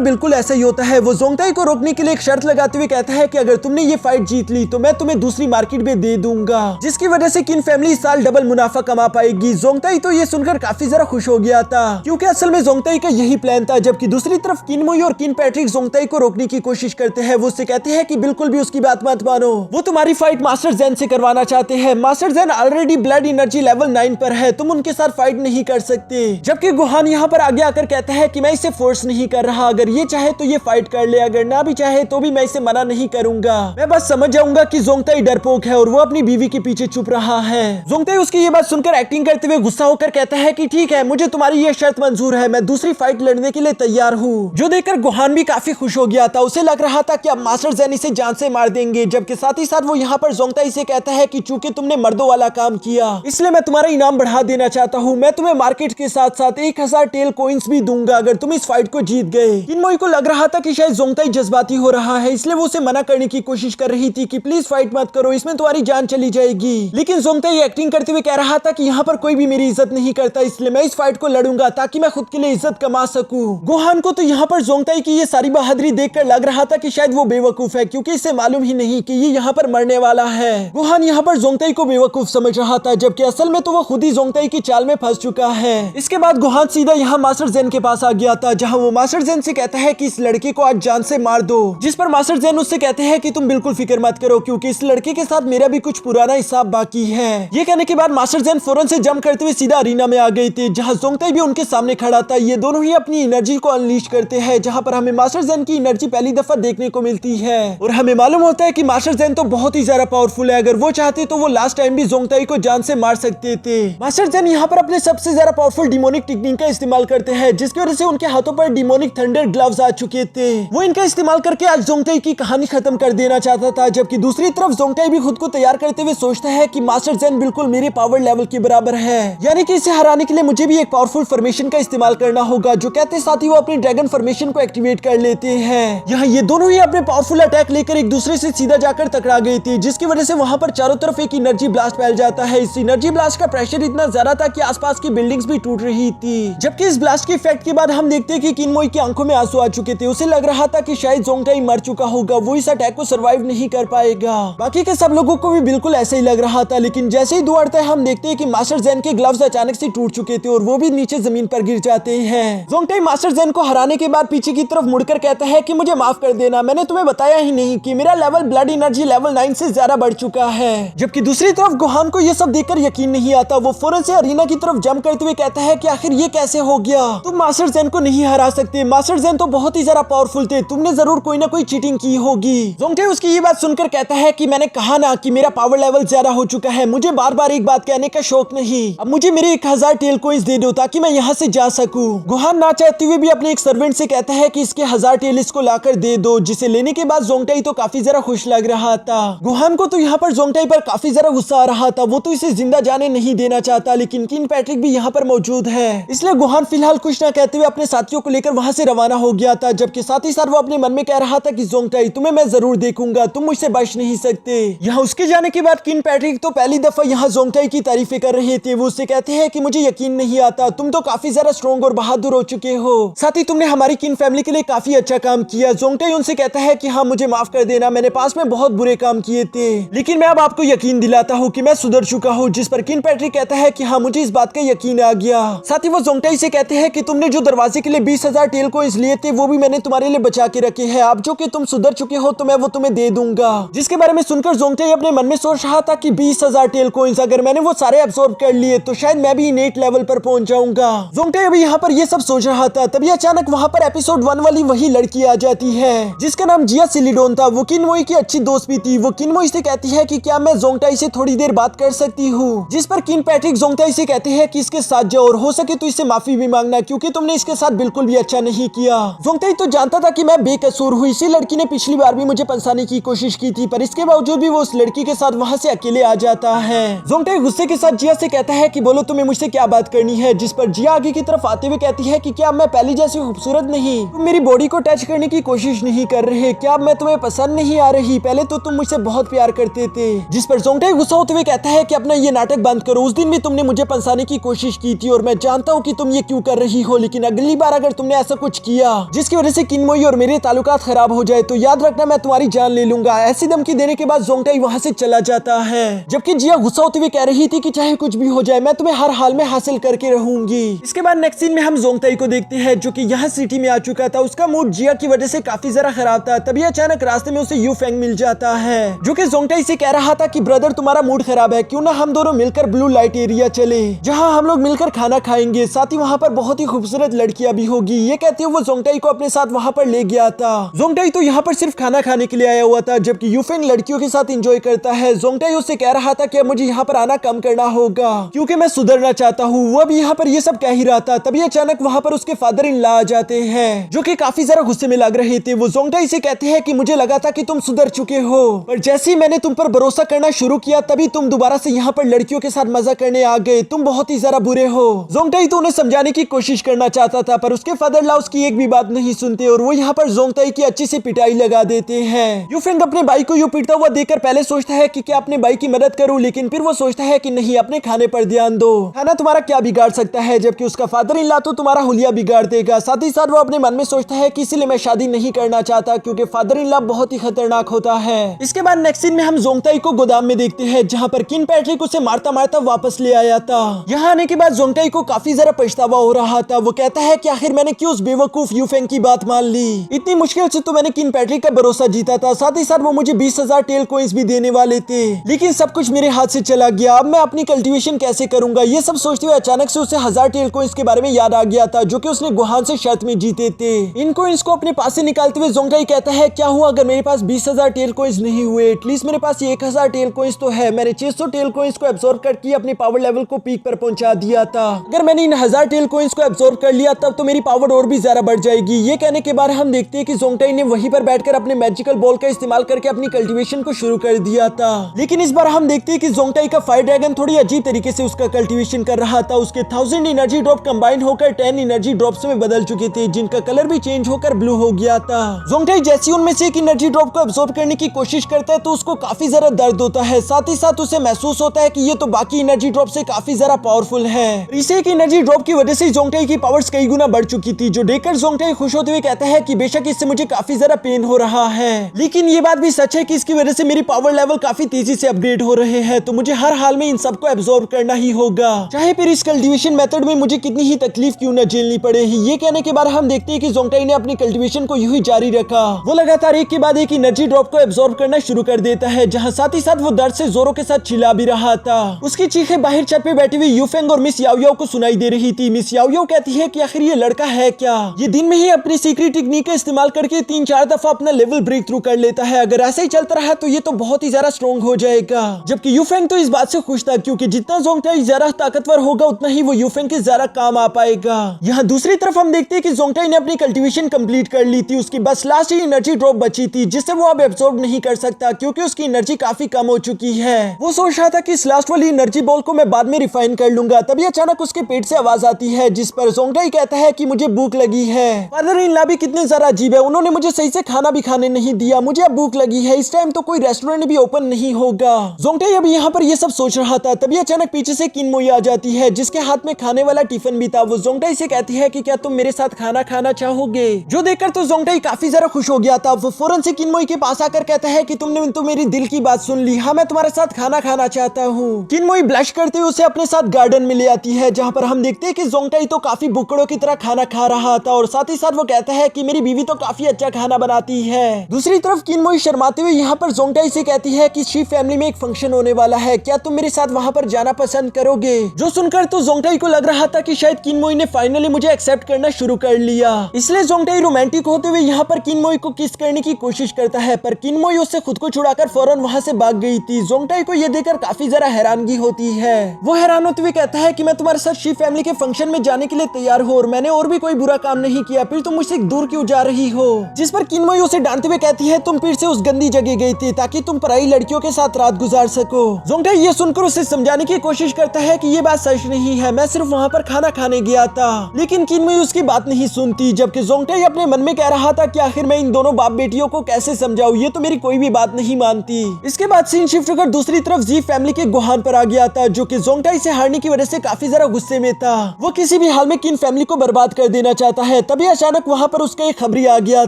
बिल्कुल ऐसा ही होता है। वो जोंगताई को रोकने के लिए एक शर्त लगाते हुए कहता है कि अगर तुमने ये फाइट जीत ली तो मैं तुम्हें दूसरी मार्केट में दे दूंगा, जिसकी वजह से किन फैमिली इस साल डबल मुनाफा कमा पाएगी। जोंगताई तो ये सुनकर काफी ज्यादा खुश हो गया था, क्योंकि असल में जोंगताई का यही प्लान था। जबकि दूसरी तरफ किन मोई और किन पैट्रिक जोंगताई को रोकने की कोशिश करते हैं। वो उससे कहते हैं कि बिल्कुल भी उसकी बात मत मानो, वो तुम्हारी फाइट मास्टर ज़ेन से करवाना चाहते हैं। Master Zen already blood energy level 9 पर है, तुम उनके साथ फाइट नहीं कर सकते। जबकि गोहान यहाँ पर आगे आकर कहता है कि मैं इसे फोर्स नहीं कर रहा, अगर ये चाहे तो ये फाइट कर ले, अगर ना भी चाहे तो भी मैं इसे मना नहीं करूंगा। मैं बस समझ जाऊंगा कि जोंगताई डरपोक है और वो अपनी बीवी के पीछे चुप रहा है। जोंगताई उसकी ये बात सुनकर एक्टिंग करते हुए गुस्सा होकर कहता है कि ठीक है, मुझे तुम्हारी ये शर्त मंजूर है, मैं दूसरी फाइट लड़ने के लिए तैयार हूँ। जो देखकर गोहान भी काफी खुश हो गया था। उसे लग रहा था कि अब मास्टर ज़ेन इसे जान से मार देंगे। जबकि साथ ही साथ वो यहाँ पर जोंगताई से कहता है कि चूंकि तुमने मर्दों वाला काम किया, इसलिए मैं तुम्हारा इनाम बढ़ा देना चाहता हूँ। मैं तुम्हें मार्केट के साथ साथ 1000 टेल कॉइंस भी दूंगा अगर तुम इस फाइट को जीत गए। किन मोई को लग रहा था कि शायद जोंगताई जज्बाती हो रहा है, इसलिए वो उसे मना करने की कोशिश कर रही थी कि प्लीज फाइट मत करो, इसमें तुम्हारी जान चली जाएगी। लेकिन जोंगताई एक्टिंग करते हुए कह रहा था कि यहाँ पर कोई भी मेरी इज्जत नहीं करता, इसलिए मैं इस फाइट को लड़ूंगा ताकि मैं खुद के लिए इज्जत कमा सकूं। गोहान को तो यहाँ पर जोंगताई की ये सारी बहादुरी देखकर लग रहा था कि शायद वो बेवकूफ है, क्योंकि इसे मालूम ही नहीं कि ये यहाँ पर मरने वाला है। गोहान यहाँ पर जोंगताई को बेवकूफ समझ रहा था, जबकि असल में तो वो खुद ही जोंगताई की चाल में फंस चुका है। इसके बाद गोहान सीधा यहाँ मास्टर ज़ेन के पास आ गया था, जहाँ वो मास्टर ज़ेन से कहता है कि इस लड़के को आज जान से मार दो। जिस पर मास्टर ज़ेन उससे कहते हैं कि तुम बिल्कुल फिक्र मत करो, क्योंकि इस लड़के के साथ मेरा भी कुछ पुराना हिसाब बाकी है। ये कहने के बाद मास्टर ज़ेन फौरन से जंप करते हुए सीधा अरीना में आ गए थे, जहाँ जोंगताई भी उनके सामने खड़ा था। ये दोनों ही अपनी एनर्जी को अनलीश करते हैं, जहाँ पर हमें मास्टर ज़ेन की एनर्जी पहली दफा देखने को मिलती है और हमें मालूम होता है कि मास्टर ज़ेन तो बहुत ही ज्यादा पावरफुल है। अगर वो चाहते तो वो लास्ट टाइम भी जोंगताई को जान से मार सकते थे। मास्टर ज़ेन यहाँ पर अपने सबसे ज्यादा पावरफुल डिमोनिक टेक्निक का इस्तेमाल करते हैं, जिसकी वजह से उनके हाथों पर डिमोनिक थंडर ग्लव्स आ चुके थे। वो इनका इस्तेमाल करके आज जोंगताई की कहानी खत्म कर देना चाहता था। जबकि दूसरी तरफ जोंगताई भी खुद को तैयार करते हुए सोचता है कि मास्टर ज़ेन बिल्कुल मेरे पावर लेवल के बराबर है, यानी कि इसे हराने के लिए मुझे भी एक पावरफुल फॉर्मेशन का इस्तेमाल करना होगा। जो कहते साथ ही वो अपनी ड्रैगन फॉर्मेशन को एक्टिवेट कर लेते हैं। यहाँ ये दोनों ही अपने पावरफुल अटैक लेकर एक दूसरे से सीधा जाकर टकरा गई थी, जिसकी वजह से वहां पर चारों तरफ एक एनर्जी ब्लास्ट फैल जाता है। इस एनर्जी ब्लास्ट का प्रेशर इतना ज्यादा था कि आसपास की बिल्डिंग्स भी टूट रही थी। जबकि इस ब्लास्ट के इफेक्ट के बाद हम देखते हैं कि किन मोई की आंखों में आंसू आ चुके थे। उसे लग रहा था कि शायद जोंगताई मर चुका होगा, वो इस अटैक को सर्वाइव नहीं कर पाएगा। बाकी के सब लोगों को भी बिल्कुल ऐसे ही लग रहा था। लेकिन जैसे ही दौड़ता है हम देखते हैं कि मास्टर ज़ेन के ग्लव्स अचानक से टूट चुके थे और वो भी नीचे जमीन पर गिर जाते हैं। जोंगताई मास्टर ज़ेन को हराने के बाद पीछे की तरफ मुड़कर कहता है कि मुझे माफ कर देना, मैंने तुम्हें बताया ही नहीं कि मेरा लेवल ब्लड एनर्जी लेवल 9 से ज्यादा बढ़ चुका है। जबकि दूसरी तरफ गोहान को यह सब देखकर यकीन नहीं आता। वो फौरन से अरीना की तरफ जंप करते हुए कहता है कि आखिर ये कैसे हो गया, तुम मास्टर ज़ेन को नहीं हरा सकते, मास्टर ज़ेन तो बहुत ही ज्यादा पावरफुल थे, तुमने जरूर कोई ना कोई चीटिंग की होगी। जोंगताई उसकी ये बात सुनकर कहता है कि मैंने कहा ना कि मेरा पावर लेवल ज्यादा हो चुका है, मुझे बार बार एक बात कहने का शौक नहीं। अब मुझे मेरे 1000 टेल कॉइंस दे दो ताकि मैं यहाँ से जा सकूं। गोहान ना चाहते हुए भी अपने एक सर्वेंट से कहता है कि इसके 1000 टेल इसको लाकर दे दो, जिसे लेने के बाद जोंगताई तो काफी ज्यादा खुश लग रहा था। गोहान को तो यहाँ पर जोंगताई पर काफी ज्यादा गुस्सा आ रहा था। वो तो इसे जिंदा जाने नहीं देना चाहता, लेकिन किन पैट्रिक भी यहाँ पर मौजूद है, इसलिए गोहान फिलहाल कुछ ना कहते हुए अपने साथियों को लेकर वहां से रवाना हो गया था। जबकि साथ ही साथ वो अपने मन में कह रहा था कि जोंगताई तुम्हें मैं जरूर देखूंगा, तुम मुझसे बच नहीं सकते। यहाँ उसके जाने के बाद किन पैट्रिक तो पहली दफा यहाँ जोंगताई की तारीफें कर रहे थे। वो उससे कहते हैं कि मुझे यकीन नहीं आता, तुम तो काफी ज्यादा स्ट्रॉन्ग और बहादुर हो चुके हो, साथ ही तुमने हमारी किन फैमिली के लिए काफी अच्छा काम किया। जोंगताई उनसे कहता है कि हाँ मुझे माफ कर देना, मैंने पास में बहुत बुरे काम किए थे, लेकिन मैं अब आपको यकीन दिलाता हूँ कि मैं सुधर चुका हूँ। जिस पर किन पैट्रिक कहता है कि हाँ मुझे इस बात का यकीन आ गया। साथ ही वो जोंगताई से कहते हैं कि तुमने जो दरवाजे के लिए 20,000 टेल कॉइंस लिए थे वो भी मैंने तुम्हारे लिए बचा के रखे हैं, अब जो कि तुम सुधर चुके हो तो मैं वो तुम्हें दे दूंगा। जिसके बारे में सुनकर जोंगताई अपने मन में सोच रहा था कि 20,000 टेल कॉइंस अगर मैंने वो सारे अब्सॉर्ब कर लिए तो शायद मैं भी इनेट लेवल पर पहुंच जाऊंगा। जोंगताई अभी यहाँ पर ये सब सोच रहा था, तभी अचानक वहाँ पर एपिसोड 1 वाली वही लड़की आ जाती है जिसका नाम जिया सिलिडोन था। वो किन मोई की अच्छी दोस्त भी थी। वो किन मोई से कहती है कि क्या मैं जोंगताई से थोड़ी देर बात कर सकती हूँ, जिस पर किन पैट्रिक जोंगताई से कहते हैं कि इसके साथ जाओ और हो सके तो इससे माफी भी मांगना, क्योंकि तुमने इसके साथ बिल्कुल भी अच्छा नहीं किया। जोंगताई तो जानता था कि मैं बेकसूर हूँ, इसी लड़की ने पिछली बार भी मुझे फंसाने की कोशिश की थी, पर इसके बावजूद भी वो उस लड़की के साथ वहाँ से अकेले आ जाता है। जोंगताई गुस्से के साथ जिया से कहता है कि बोलो तुम्हें मुझसे क्या बात करनी है, जिस पर जिया आगे की तरफ आते हुए कहती है कि क्या मैं पहले जैसी खूबसूरत नहीं, तुम मेरी बॉडी को टच करने की कोशिश नहीं कर रहे, क्या मैं तुम्हें पसंद नहीं आ रही, पहले तो तुम मुझसे बहुत प्यार करते थे। जिस पर जोंगताई गुस्सा होते हुए कहता है कि अपना ये नाटक नाटक बंद करो। उस दिन भी तुमने मुझे फंसाने की कोशिश की थी और मैं जानता हूँ कि तुम ये क्यों कर रही हो, लेकिन अगली बार अगर तुमने ऐसा कुछ किया जिसकी वजह से किनमोई और मेरे ताल्लुकात खराब हो जाए तो याद रखना मैं तुम्हारी जान ले लूंगा। ऐसी धमकी देने के बाद जोंगटाई वहाँ से चला जाता है, जबकि जिया गुस्सा होते हुए कह रही थी कि चाहे कुछ भी हो जाए मैं तुम्हें हर हाल में हासिल करके रहूंगी। इसके बाद नेक्स्ट सीन में हम जोंगटाई को देखते हैं जो कि यहाँ सिटी में आ चुका था। उसका मूड जिया की वजह से काफी जरा खराब था। तभी अचानक रास्ते में उसे यूफेंग मिल जाता है जो कि जोंगटाई से कह रहा था कि ब्रदर तुम्हारा मूड खराब है, क्यों ना हम दोनों मिलकर ब्लू लाइट एरिया चले जहाँ हम लोग मिलकर खाना खाएंगे, साथ ही वहाँ पर बहुत ही खूबसूरत लड़कियां भी होगी। ये कहते हुए वो जोंगटाई को अपने साथ वहाँ पर ले गया था। जोंगटाई तो यहाँ पर सिर्फ खाना खाने के लिए आया हुआ था, जबकि यूफेंग लड़कियों के साथ एंजॉय करता है। जोंगटाई उससे कह रहा था कि मुझे यहाँ पर आना कम करना होगा क्योंकि मैं सुधरना चाहता हूँ। वो भी यहाँ पर ये सब कह ही रहा था, तभी अचानक वहाँ पर उसके फादर इन लॉ आ जाते हैं जो कि काफी जरा गुस्से में लग रहे थे। वो जोंगटाई से कहते हैं कि मुझे लगा था कि तुम सुधर चुके हो, पर जैसे ही मैंने तुम पर भरोसा करना शुरू किया तभी तुम दोबारा से यहाँ पर लड़कियों के साथ मजा करने आ गए। तुम बहुत ही जरा बुरे हो। जोंगटाई तो उन्हें समझाने की कोशिश करना चाहता था, पर उसके फादर लॉ उसकी एक भी बात नहीं सुनते और वो यहाँ पर जोंगटाई की अच्छी सी पिटाई लगा देते हैं। यूफेंग अपने भाई को यूं पीटता हुआ देखकर पहले सोचता है कि क्या अपने भाई की मदद करूं, लेकिन फिर वो सोचता है कि नहीं, अपने खाने पर ध्यान दो, खाना तुम्हारा क्या बिगाड़ सकता है, जबकि उसका फादर इन लॉ तो तुम्हारा हुलिया बिगाड़ देगा। साथ ही साथ वो अपने मन में सोचता है कि इसीलिए मैं शादी नहीं करना चाहता क्योंकि फादर इन लॉ बहुत ही खतरनाक होता है। इसके बाद नेक्स्ट सीन में हम जोंगटाई को गोदाम में देखते हैं जहाँ पर किन पैट्रिक उसे मारता मारता वापस ले आया था। यहाँ आने के बाद जोंगटाई को काफी जरा पछतावा हो रहा था। वो कहता है कि आखिर मैंने क्यों उस बेवकूफ यूफेंग की बात मान ली, इतनी मुश्किल से तो मैंने किन पैट्रिक का भरोसा जीता था। साथ ही साथ वो मुझे 20,000 टेल कॉइंस भी देने वाले थे, लेकिन सब कुछ मेरे हाथ से चला गया। अब मैं अपनी कल्टीवेशन कैसे करूंगा? ये सब सोचते हुए अचानक से उसे 1000 टेल कॉइंस के बारे में याद आ गया था जो कि उसने गुहान से शर्त में जीते थे। इन कॉइंस को अपने पास से निकालते हुए जोंगटाई कहता है क्या हुआ अगर मेरे पास 20,000 टेल कॉइंस नहीं हुए, एटलीस्ट मेरे पास 1000 टेल कॉइंस तो है। मैंने 600 टेल कॉइंस को एब्जॉर्ब करके अपने पावर लेवल को पीक पर पहुंचा दिया था। अगर मैंने इन 1000 टेल कॉइंस को एब्जॉर्ब कर लिया तब तो मेरी पावर और भी ज्यादा बढ़ जाएगी। ये कहने के बाद हम देखते हैं कि जोंगटाई ने वहीं पर बैठकर अपने मैजिकल बॉल का इस्तेमाल करके अपनी कल्टीवेशन को शुरू कर दिया था, लेकिन इस बार हम देखते हैं कि जोंगटाई का फायर ड्रैगन थोड़ी अजीब तरीके से उसका कल्टीवेशन कर रहा था। उसके 1000 एनर्जी ड्रॉप कंबाइन होकर 10 एनर्जी ड्रॉप्स में बदल चुके थे जिनका कलर भी चेंज होकर ब्लू हो गया था। जोंगटाई जैसे उनमें से एक एनर्जी ड्रॉप को एब्जॉर्ब करने की कोशिश करता है तो उसको काफी जरा दर्द होता है। साथ ही साथ उसे महसूस होता है कि ये तो बाकी एनर्जी ड्रॉप से काफी जरा पावरफुल है। इस एक एनर्जी ड्रॉप की वजह से जोंगटाई की पावर्स कई गुना बढ़ चुकी थी, जो देखकर जोंगटाई खुश होते हुए कहता है कि बेशक इससे मुझे काफी जरा पेन हो रहा है, लेकिन ये बात भी सच है कि इसकी वजह से मेरी पावर लेवल काफी तेजी से अपग्रेड हो रहे हैं, तो मुझे हर हाल में इन सबको एब्जॉर्ब करना ही होगा, चाहे फिर इस कल्टीवेशन मेथड में मुझे कितनी ही तकलीफ क्यों न झेलनी पड़े। ये कहने के बाद हम देखते हैं कि जोंगटाई ने अपनी कल्टीवेशन को यूं ही जारी रखा। वो लगातार एक के बाद एक एनर्जी ड्रॉप को एब्जॉर्ब करना शुरू कर देता है, जहां साथ ही साथ वो दर्द से जोरों के साथ चिल्ला भी रहा था। उसकी चीखें बाहर छत पे बैठी हुई यूफेंग और मिस याओ याओ को सुनाई दे रही थी। मिस याओ याओ कहती है कि आखिर ये लड़का है क्या, ये दिन में ही अपनी सीक्रेट टेक्निक का इस्तेमाल करके 3-4 दफा अपना लेवल ब्रेक थ्रू कर लेता है। अगर ऐसे ही चलता रहा तो ये तो बहुत ही ज्यादा स्ट्रॉन्ग हो जाएगा। जबकि यूफेंग तो इस बात से खुश था क्योंकि जितना जोंगटाई ज्यादा ताकतवर होगा उतना ही वो यूफेंग के ज्यादा काम आ पाएगा। यहाँ दूसरी तरफ हम देखते हैं कि जोंगटाई ने अपनी कल्टीवेशन कंप्लीट कर ली थी। उसकी बस लास्ट ही एनर्जी ड्रॉप बची थी जिससे वो अब एब्जॉर्ब नहीं कर सकता क्योंकि उसकी एनर्जी काफी कम हो चुकी है। वो सोच रहा था कि इस लास्ट वाली एनर्जी बॉल को मैं बाद में रिफाइन कर लूंगा, तभी अचानक उसके पेट से आवाज आती है जिस पर जोंगटाई कहता है कि मुझे भूख लगी है। फादर इन लॉ भी कितने जरा अजीब है, उन्होंने मुझे सही से खाना भी खाने नहीं दिया, मुझे अब भूख लगी है। इस टाइम तो कोई रेस्टोरेंट भी ओपन नहीं होगा। जोंगटाई अभी यहाँ पर ये सब सोच रहा था, तभी अचानक पीछे से किनमोई आ जाती है जिसके हाथ में खाने वाला टिफिन भी था। वो जोंगटाई से कहती है कि क्या तुम मेरे साथ खाना खाना चाहोगे, जो देखकर तो जोंगटाई काफी जरा खुश हो गया था। वो फौरन से किनमोई के पास आकर कहता है कि तुमने तो मेरी दिल की बात सुन ली, हाँ मैं तुम्हारे साथ खाना खाना चाहता हूँ। किनमोई ब्लश करते हुए उसे अपने साथ गार्डन में ले आती है जहाँ पर हम देखते हैं कि जोंगटाई तो काफी बुकड़ों की तरह खाना खा रहा था और साथ ही साथ वो कहता है कि मेरी बीवी तो काफी अच्छा खाना बनाती है। दूसरी तरफ किनमोई शर्माते हुए यहाँ पर जोंगटाई से कहती है कि शी फैमिली में एक फंक्शन होने वाला है, क्या तुम मेरे साथ वहाँ पर जाना पसंद करोगे। जो सुनकर तो जोंगटाई को लग रहा था कि शायद किनमोई ने फाइनली मुझे एक्सेप्ट करना शुरू कर लिया, इसलिए जोंगटाई रोमांटिक होते हुए यहाँ पर किनमोई को किस करने की कोशिश करता है, पर किनमोई उससे खुद को छुड़ाकर फौरन वहाँ से भाग गई थी। जोंगटाई को यह देखकर काफी जरा हैरानगी होती है। वो हैरान होते हुए कहता है कि मैं तुम्हारे साथ शी फैमिली के फंक्शन में जाने के लिए तैयार हूँ और मैंने और भी कोई बुरा काम नहीं किया, फिर तुम मुझसे दूर क्यों जा रही हो। जिस पर किनमोई उसे डांटते हुए कहती है तुम फिर से उस गंदी जगह गई थी ताकि तुम पराई लड़कियों के साथ रात गुजार सको। जोंगटाई ये सुनकर उसे समझाने की कोशिश करता है कि ये बात सच नहीं है, मैं सिर्फ वहाँ पर खाना खाने गया था, लेकिन किनमोई उसकी बात नहीं सुनती। जबकि जोंगटाई अपने मन में कह रहा था कि आखिर मैं इन दोनों बाप बेटियों को कैसे समझाऊं, ये तो मेरी कोई भी बात नहीं मानती। इसके बाद सीन शिफ्ट होकर दूसरी तरफ जी फैमिली के गुहान पर आ गया था, जो कि जोंगटाई से हारने की वजह से काफी ज्यादा गुस्से में था। वो किसी भी हाल में किन फैमिली को बर्बाद कर देना चाहता है। तभी अचानक वहाँ पर उसका एक खबरी आ गया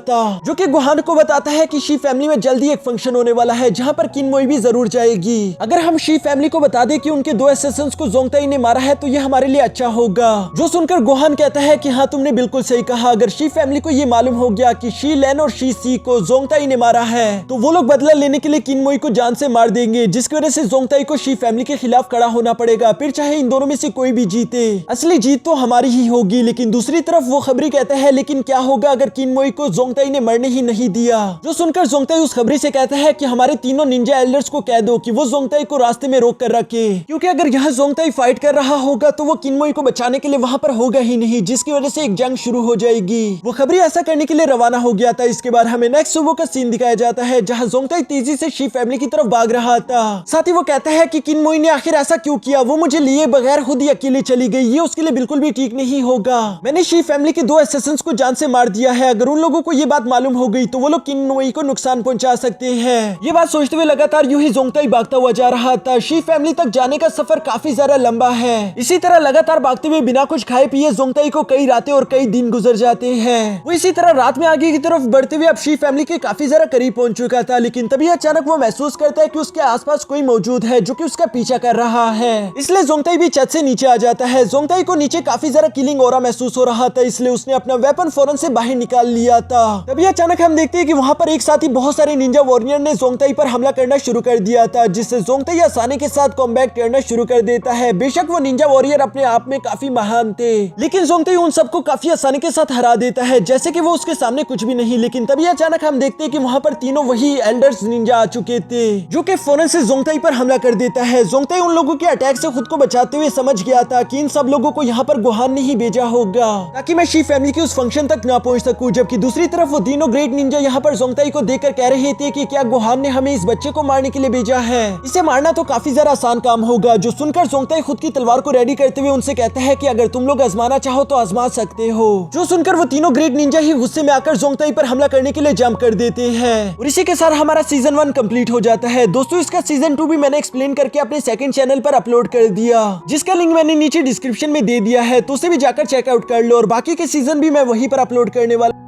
था, जो कि गुहान को बताता है कि शी फैमिली में जल्दी एक फंक्शन होने वाला है, जहाँ पर किनमोई भी जरूर जाएगी। अगर हम शी फैमिली को बता दें कि उनके 2 असैसिन्स को जोंगटाई ने मारा है, तो ये हमारे लिए अच्छा होगा। जो सुनकर गुहान कहता है कि हाँ, तुमने बिल्कुल सही कहा। अगर शी फैमिली को ये मालूम हो गया कि शी लेन और शी सी को जोंगटाई ने मारा है, तो वो लोग बदला लेने के लिए किनमोई को जान से मार देंगे, जिसकी वजह से जोंगटाई को शी फैमिली के खिलाफ खड़ा होना पड़ेगा। फिर चाहे इन दोनों में से कोई भी जीते, असली जीत तो हमारी ही होगी। लेकिन दूसरी तरफ वो खबरी कहता है, लेकिन क्या होगा अगर किनमोई को जोंगटाई ने मरने ही नहीं दिया। जो सुनकर जोंगटाई उस खबरी से कहता है कि हमारे तीनों निंजा एल्डर्स को कह दो कि वो जोंगटाई को रास्ते में रोक कर रखे, क्योंकि अगर यहाँ जोंगटाई फाइट कर रहा होगा तो वो किनमोई को बचाने के लिए वहाँ पर होगा ही नहीं, जिसकी वजह से एक जंग शुरू हो जाएगी। वो खबरी ऐसा करने के लिए रवाना हो गया था। इसके बाद हमें नेक्स्ट सुबह का सीन दिखाया जाता है, जहाँ जोंगटाई तेजी से शी फैमिली की तरफ भाग रहा था। साथ ही वो कहता है कि किनमोई ने आखिर ऐसा क्यों किया, वो मुझे लिए बगैर खुद ही अकेले चली गई, ये उसके लिए बिल्कुल भी ठीक नहीं होगा। मैंने शी फैमिली के 2 असैसिन्स को जान से मार दिया है, अगर उन लोगों को ये बात मालूम हो गई तो वो लोग किनमोई को नुकसान पहुंचा सकते हैं। ये बात सोचते हुए लगातार यूं ही जोंगटाई भागता हुआ जा रहा था। शी फैमिली तक जाने का सफर काफी ज्यादा लंबा है। इसी तरह लगातार भागते हुए बिना कुछ खाए पिए जोंगटाई को कई रातें और कई दिन गुजर जाते हैं। वो इसी तरह रात में आगे की तरफ बढ़ते हुए अब शी फैमिली के काफी ज्यादा करीब पहुंच चुका था, लेकिन तभी अचानक वो महसूस करता है कि उसके आसपास कोई मौजूद है, जो कि उसका पीछा कर रहा है। इसलिए जोंगटाई भी छत से नीचे आ जाता है। जोंगटाई को नीचे काफी ज्यादा किलिंग ऑरा महसूस हो रहा था, इसलिए उसने अपना वेपन फौरन से बाहर निकाल लिया था। तभी अचानक हम देखते हैं कि वहाँ पर एक साथ ही बहुत सारे निंजा वॉरियर ने जोंगटाई पर हमला करना शुरू कर दिया था, जिससे जोंगटाई आसानी के साथ कॉम्बैट करना शुरू कर देता है। बेशक वो निंजा वॉरियर अपने आप में काफी महान थे, लेकिन जोंगटाई उन सबको काफी आसानी के साथ हरा देता है, जैसे कि वो उसके सामने कुछ भी नहीं। लेकिन तभी अचानक हम देखते हैं कि वहाँ पर तीनों वही एल्डर्स निंजा आ चुके थे, जो कि फौरन से जोंगटाई पर हमला कर देता है। जोंगटाई उन लोगों के अटैक से खुद को बचाते हुए समझ गया था कि इन सब लोगों को यहाँ पर गुहान ने ही भेजा होगा, ताकि मैं शी फैमिली की उस फंक्शन तक ना पहुँच सकूं। जबकि दूसरी तरफ वो तीनों ग्रेट निंजा यहाँ पर जोंगटाई को देखकर कह रहे थे कि क्या गुहान ने हमें इस बच्चे को मारने के लिए भेजा है, इसे मारना तो काफी ज्यादा आसान काम होगा। जो सुनकर जोंगटाई खुद की तलवार को रेडी करते हुए उनसे कहता है कि अगर तुम लोग आजमाना चाहो तो आजमा सकते हो। जो सुनकर वो तीनों ग्रेट निंजा ही गुस्से में आकर जोंगटाई पर हमला करने के लिए जंप कर देते हैं, और इसी के साथ हमारा सीजन 1 कंप्लीट हो जाता है। दोस्तों, इसका सीजन 2 भी मैंने एक्सप्लेन करके अपने सेकंड चैनल पर अपलोड कर दिया, जिसका लिंक मैंने नीचे डिस्क्रिप्शन में दे दिया है, तो उसे भी जाकर चेकआउट कर लो। और बाकी के सीजन भी मैं वहीं पर अपलोड करने वाला